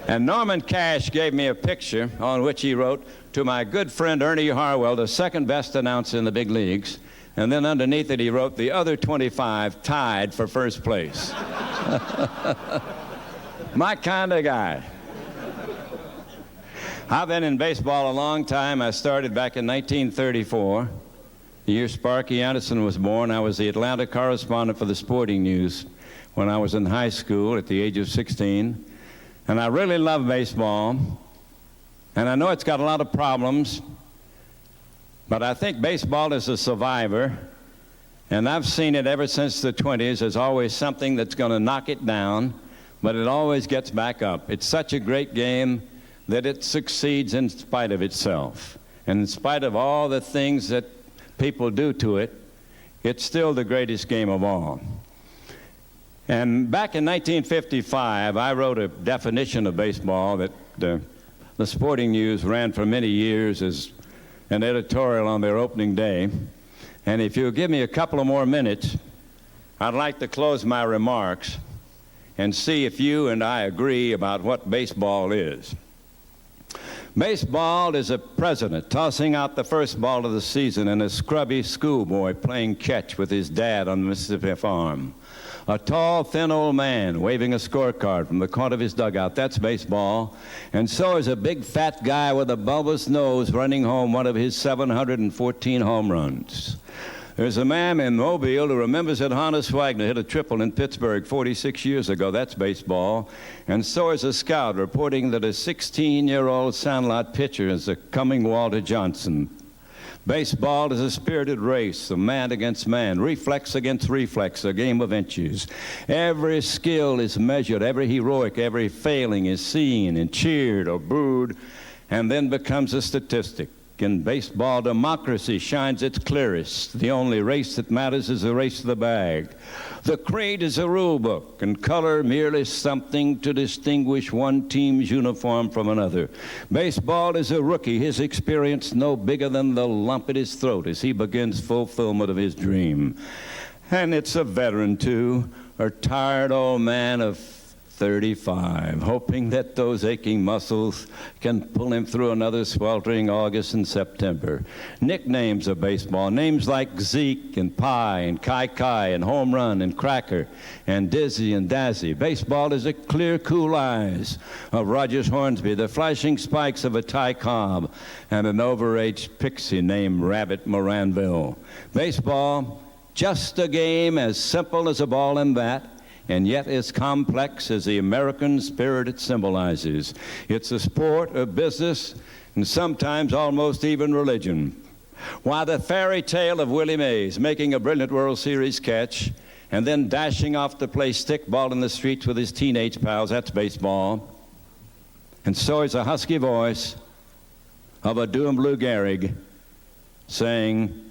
And Norman Cash gave me a picture on which he wrote, "To my good friend Ernie Harwell, the second best announcer in the big leagues." And then underneath it he wrote, "The other 25 tied for first place." My kind of guy. I've been in baseball a long time. I started back in 1934. The year Sparky Anderson was born. I was the Atlanta correspondent for the Sporting News when I was in high school at the age of 16. And I really love baseball. And I know it's got a lot of problems, but I think baseball is a survivor. And I've seen it ever since the 20s. There's always something that's going to knock it down, but it always gets back up. It's such a great game that it succeeds in spite of itself. And in spite of all the things that people do to it, it's still the greatest game of all. And back in 1955, I wrote a definition of baseball that the Sporting News ran for many years as an editorial on their opening day. And if you'll give me a couple of more minutes, I'd like to close my remarks and see if you and I agree about what baseball is. Baseball is a president tossing out the first ball of the season and a scrubby schoolboy playing catch with his dad on the Mississippi farm. A tall, thin old man waving a scorecard from the corner of his dugout. That's baseball. And so is a big fat guy with a bulbous nose running home one of his 714 home runs. There's a man in Mobile who remembers that Honus Wagner hit a triple in Pittsburgh 46 years ago. That's baseball. And so is a scout reporting that a 16-year-old Sandlot pitcher is the coming Walter Johnson. Baseball is a spirited race, a man against man, reflex against reflex, a game of inches. Every skill is measured, every heroic, every failing is seen and cheered or booed, and then becomes a statistic. In baseball, democracy shines its clearest. The only race that matters is the race to the bag. The creed is a rule book, and color merely something to distinguish one team's uniform from another. Baseball is a rookie, his experience no bigger than the lump at his throat as he begins fulfillment of his dream. And it's a veteran, too, a tired old man of 35, hoping that those aching muscles can pull him through another sweltering August and September. Nicknames of baseball, names like Zeke and Pie and Kai and Home Run and Cracker and Dizzy and Dazzy. Baseball is the clear, cool eyes of Rogers Hornsby, the flashing spikes of a Ty Cobb, and an overaged pixie named Rabbit Moranville. Baseball, just a game as simple as a ball and bat, and yet as complex as the American spirit it symbolizes. It's a sport, a business, and sometimes almost even religion. Why, the fairy tale of Willie Mays making a brilliant World Series catch and then dashing off to play stickball in the streets with his teenage pals, that's baseball. And so is a husky voice of a doomed Lou Gehrig saying,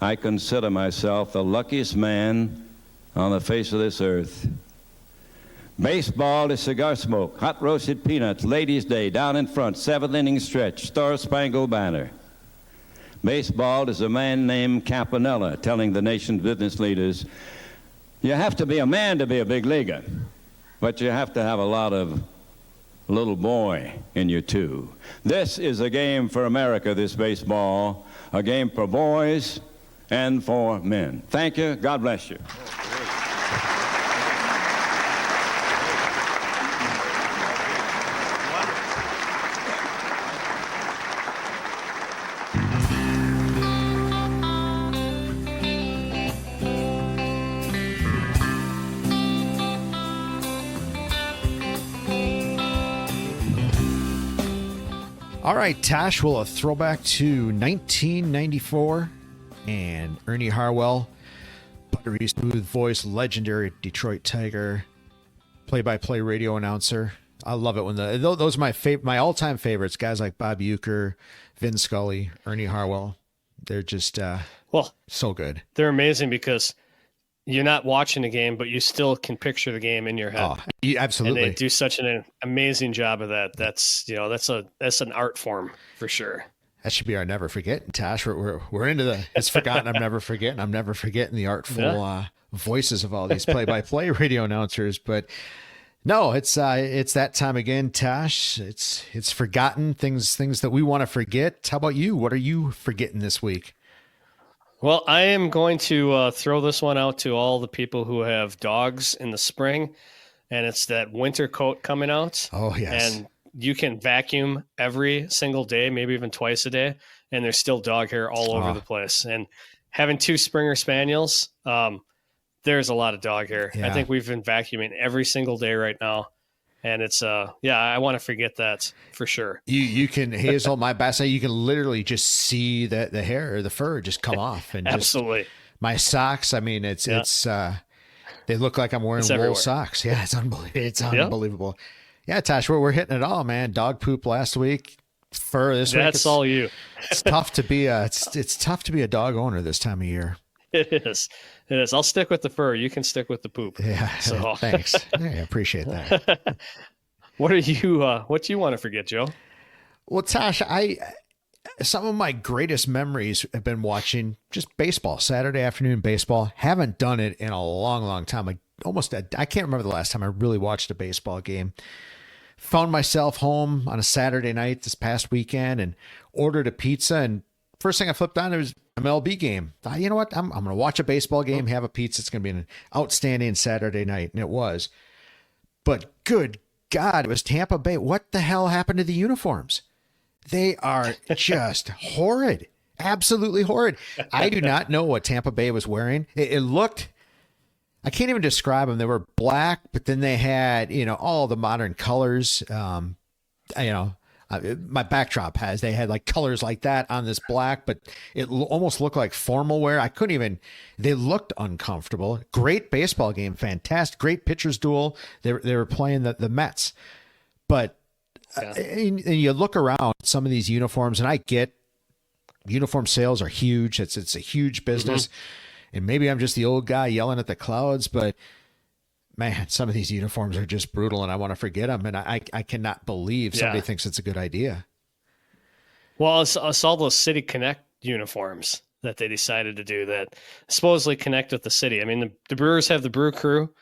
I consider myself the luckiest man on the face of this earth. Baseball is cigar smoke, hot roasted peanuts, ladies' day, down in front, seventh inning stretch, star-spangled banner. Baseball is a man named Campanella telling the nation's business leaders, you have to be a man to be a big leaguer, but you have to have a lot of little boy in you too. This is a game for America, this baseball, a game for boys and for men. Thank you. God bless you. All right, Tosh, we'll a throwback to 1994 and Ernie Harwell, buttery smooth voice, legendary Detroit Tiger, play-by-play radio announcer. I love it when those are my all-time favorites. Guys like Bob Uecker, Vin Scully, Ernie Harwell. They're just so good. They're amazing because you're not watching a game, but you still can picture the game in your head. Oh, absolutely. And they do such an amazing job of that. That's an art form for sure. That should be our never forgetting, Tosh. We're into the it's forgotten. I'm never forgetting. I'm never forgetting the artful voices of all these play-by-play radio announcers. But no, it's that time again, Tosh. It's forgotten things that we want to forget. How about you? What are you forgetting this week? Well, I am going to throw this one out to all the people who have dogs in the spring, and it's that winter coat coming out. Oh, yes. And you can vacuum every single day, maybe even twice a day, and there's still dog hair all over the place. And having 2 Springer Spaniels, there's a lot of dog hair. Yeah. I think we've been vacuuming every single day right now. And it's, I want to forget that for sure. You can, Hazel, my best, you can literally just see the hair or the fur just come off. And absolutely. My socks, I mean, it's they look like I'm wearing wool socks. Yeah, it's unbelievable. It's unbelievable. Yeah, Tosh, we're hitting it all, man. Dog poop last week, fur this week. That's all you. It's tough to be it's tough to be a dog owner this time of year. It is. I'll stick with the fur. You can stick with the poop. Yeah. So thanks. I appreciate that. What do you want to forget, Joe? Well, Tosh, some of my greatest memories have been watching just baseball, Saturday afternoon baseball. Haven't done it in a long, long time. I can't remember the last time I really watched a baseball game. Found myself home on a Saturday night this past weekend and ordered a pizza. And first thing I flipped on, it was an MLB game. I thought, you know what? I'm going to watch a baseball game, have a pizza. It's going to be an outstanding Saturday night. And it was. But good God, it was Tampa Bay. What the hell happened to the uniforms? They are just horrid. Absolutely horrid. I do not know what Tampa Bay was wearing. It looked, I can't even describe them. They were black, but then they had, all the modern colors. My backdrop they had like colors like that on this black, but it almost looked like formal wear. They looked uncomfortable. Great baseball game. Fantastic. Great pitchers duel. They were playing the Mets, but and you look around some of these uniforms, and I get uniform sales are huge. It's a huge business. And maybe I'm just the old guy yelling at the clouds, but man, some of these uniforms are just brutal and I want to forget them. And I cannot believe somebody thinks it's a good idea. Well, I saw those City Connect uniforms that they decided to do that supposedly connect with the city. I mean, the Brewers have the Brew Crew,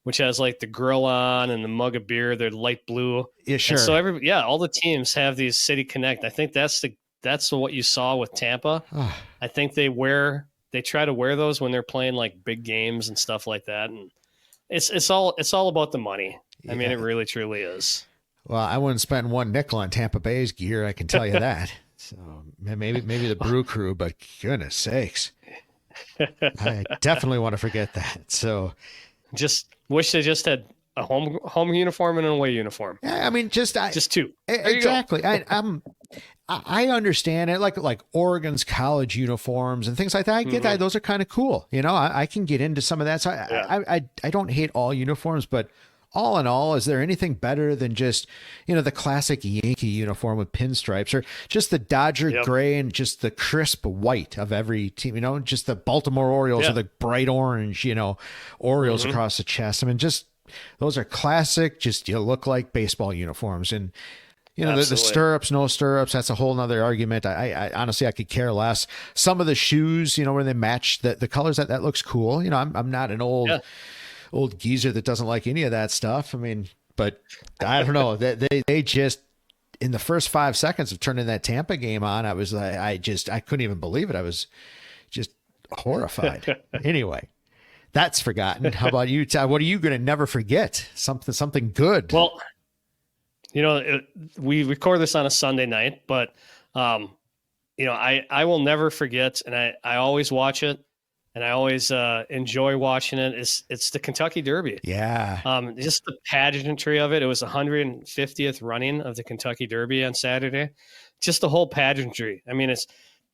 which has like the grill on and the mug of beer. They're light blue. Yeah, sure. And so all the teams have these City Connect. I think that's what you saw with Tampa. I think they try to wear those when they're playing like big games and stuff like that. And it's all about the money. I mean, it really truly is. Well, I wouldn't spend one nickel on Tampa Bay's gear. I can tell you that. So maybe the Brew Crew, but goodness sakes, I definitely want to forget that. So just wish they just had a home uniform and an away uniform. Yeah, I mean, just two. Exactly. I understand it, like Oregon's college uniforms and things like that. I get that; those are kind of cool. I can get into some of that. So I don't hate all uniforms, but all in all, is there anything better than just the classic Yankee uniform with pinstripes, or just the Dodger gray and just the crisp white of every team? Just the Baltimore Orioles with the bright orange, Orioles across the chest. I mean, just those are classic. Just look like baseball uniforms. And the stirrups, no stirrups, that's a whole nother argument. I honestly, I could care less. Some of the shoes, when they match the colors, that looks cool. I'm not an old geezer that doesn't like any of that stuff. I mean, but I don't know. They just, in the first 5 seconds of turning that Tampa game on, I was like, I couldn't even believe it. I was just horrified. Anyway, that's forgotten. How about you, Todd? What are you going to never forget? Something good. Well, we record this on a Sunday night, but, I will never forget, and I always watch it, and I always enjoy watching it. It's the Kentucky Derby. Yeah. Just the pageantry of it. It was the 150th running of the Kentucky Derby on Saturday. Just the whole pageantry. I mean, it's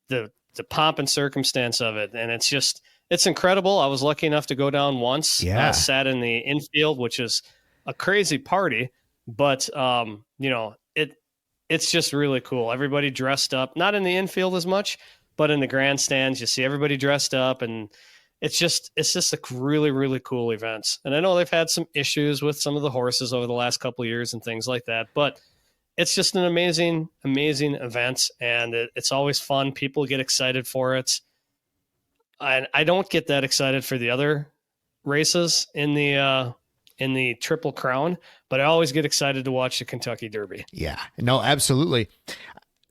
the pomp and circumstance of it, and it's incredible. I was lucky enough to go down once. Yeah. Sat in the infield, which is a crazy party. But, it's just really cool. Everybody dressed up, not in the infield as much, but in the grandstands, you see everybody dressed up, and it's just a really, really cool event. And I know they've had some issues with some of the horses over the last couple of years and things like that, but it's just an amazing, amazing event. And it's always fun. People get excited for it. And I don't get that excited for the other races in the Triple Crown, but I always get excited to watch the Kentucky Derby. Yeah, no, absolutely.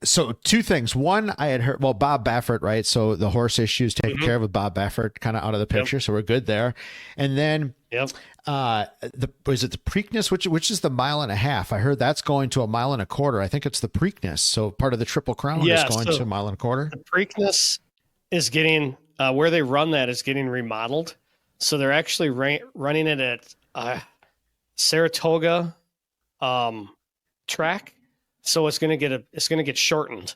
So two things. One, I had heard, Bob Baffert, right? So the horse issues taken care of with Bob Baffert kind of out of the picture. So we're good there. And then, was it the Preakness, which is the 1.5 miles? I heard that's going to 1.25 miles. I think it's the Preakness. So part of the Triple Crown is going to 1.25 miles. The Preakness is getting, where they run that is getting remodeled. So they're actually running it at Saratoga track. So it's going to get shortened.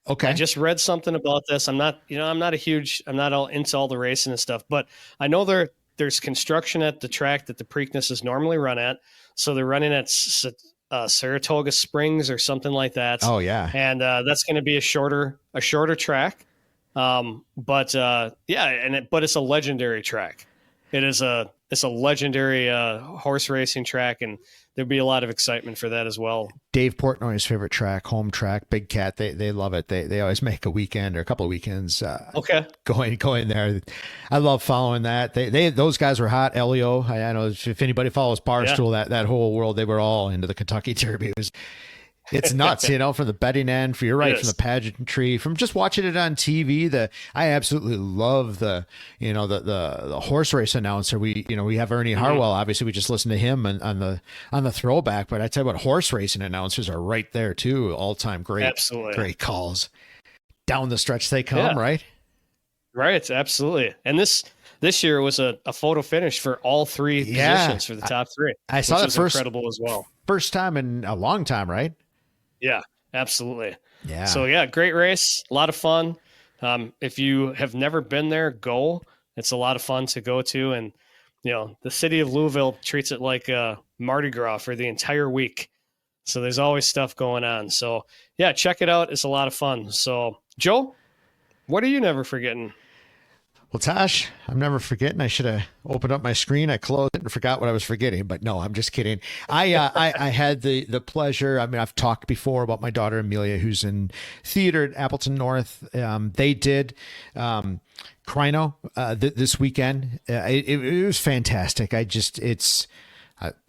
Okay. I just read something about this. I'm not all into all the racing and stuff, but I know there's construction at the track that the Preakness is normally run at. So they're running at Saratoga Springs or something like that. Oh yeah. And that's going to be a shorter track. But it's a legendary track. It's it's a legendary horse racing track, and there'd be a lot of excitement for that as well. Dave Portnoy's favorite track, home track, Big Cat. They love it. They always make a weekend or a couple of weekends. Going there. I love following that. Those guys were hot. Elio. I know if anybody follows Barstool, that whole world, they were all into the Kentucky Derby. It's nuts, from the betting end, you're right, from the pageantry, from just watching it on TV. I absolutely love the horse race announcer. We have Ernie Harwell. Obviously, we just listened to him on the Throwback. But I tell you what, horse racing announcers are right there too. All time great, absolutely great calls. Down the stretch they come, right? Right, absolutely. And this year was a photo finish for all three positions for the top three. I saw that first, incredible as well. First time in a long time, right? Yeah, absolutely. Yeah. So great race, a lot of fun. If you have never been there, go. It's a lot of fun to go to, and the city of Louisville treats it like Mardi Gras for the entire week. So there's always stuff going on. So check it out. It's a lot of fun. So Joe, what are you never forgetting? Well, Tosh, I'm never forgetting. I should have opened up my screen. I closed it and forgot what I was forgetting. But no, I'm just kidding. I had the pleasure. I mean, I've talked before about my daughter Amelia, who's in theater at Appleton North. They did Crino this weekend. It was fantastic.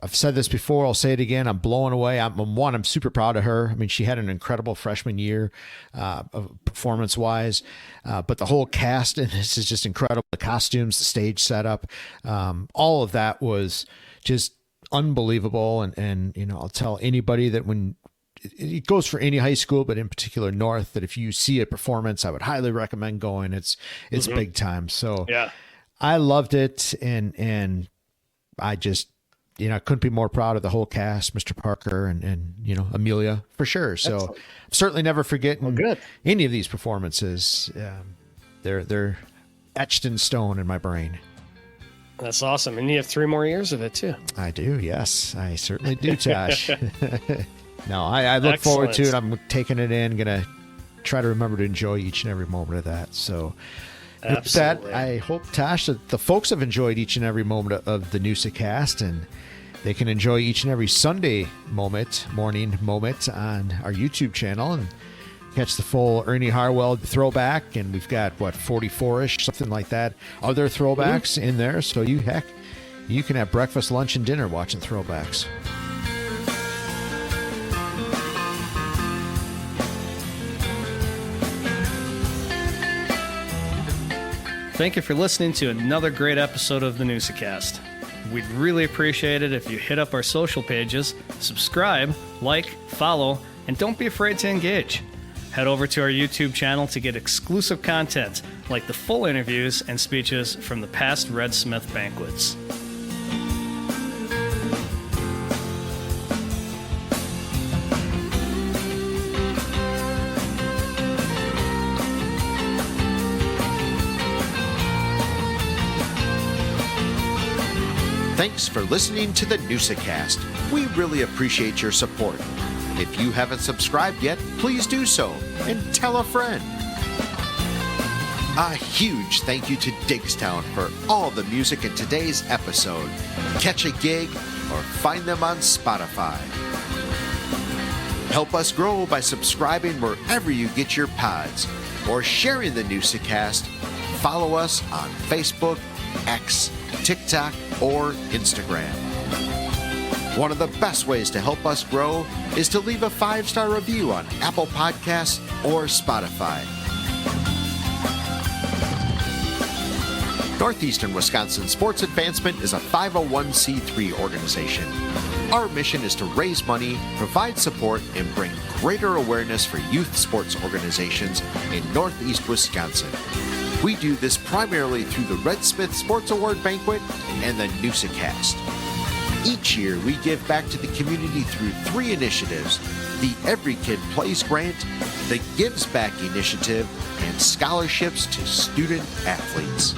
I've said this before. I'll say it again. I'm blown away. I'm super proud of her. I mean, she had an incredible freshman year, performance-wise. But the whole cast in this is just incredible. The costumes, the stage setup, all of that was just unbelievable. And I'll tell anybody that when it goes for any high school, but in particular North, that if you see a performance, I would highly recommend going. It's big time. So I loved it, and I just. I couldn't be more proud of the whole cast, Mr. Parker and Amelia for sure. So excellent. I'm certainly never forgetting any of these performances. They're etched in stone in my brain. That's awesome. And you have 3 more years of it too. I do. Yes, I certainly do, Tosh. No, I look forward to it. I'm taking it in, going to try to remember to enjoy each and every moment of that. So with that, I hope, Tosh, that the folks have enjoyed each and every moment of the Newsa-Cast, and they can enjoy each and every Sunday morning moment on our YouTube channel and catch the full Ernie Harwell throwback. And we've got, 44-ish, something like that, other throwbacks in there. So you can have breakfast, lunch, and dinner watching throwbacks. Thank you for listening to another great episode of the Newsa-Cast. We'd really appreciate it if you hit up our social pages, subscribe, like, follow, and don't be afraid to engage. Head over to our YouTube channel to get exclusive content like the full interviews and speeches from the past Red Smith banquets. Thanks for listening to the Newsa-Cast. We really appreciate your support. If you haven't subscribed yet, please do so and tell a friend. A huge thank you to Diggstown for all the music in today's episode. Catch a gig or find them on Spotify. Help us grow by subscribing wherever you get your pods or sharing the Newsa-Cast. Follow us on Facebook, X, TikTok, or Instagram. One of the best ways to help us grow is to leave a 5-star review on Apple Podcasts or Spotify. Northeastern Wisconsin Sports Advancement is a 501c3 organization. Our mission is to raise money, provide support, and bring greater awareness for youth sports organizations in Northeast Wisconsin. We do this primarily through the Red Smith Sports Award Banquet and the Newsa-Cast. Each year, we give back to the community through 3 initiatives: the Every Kid Plays Grant, the Gives Back Initiative, and scholarships to student athletes.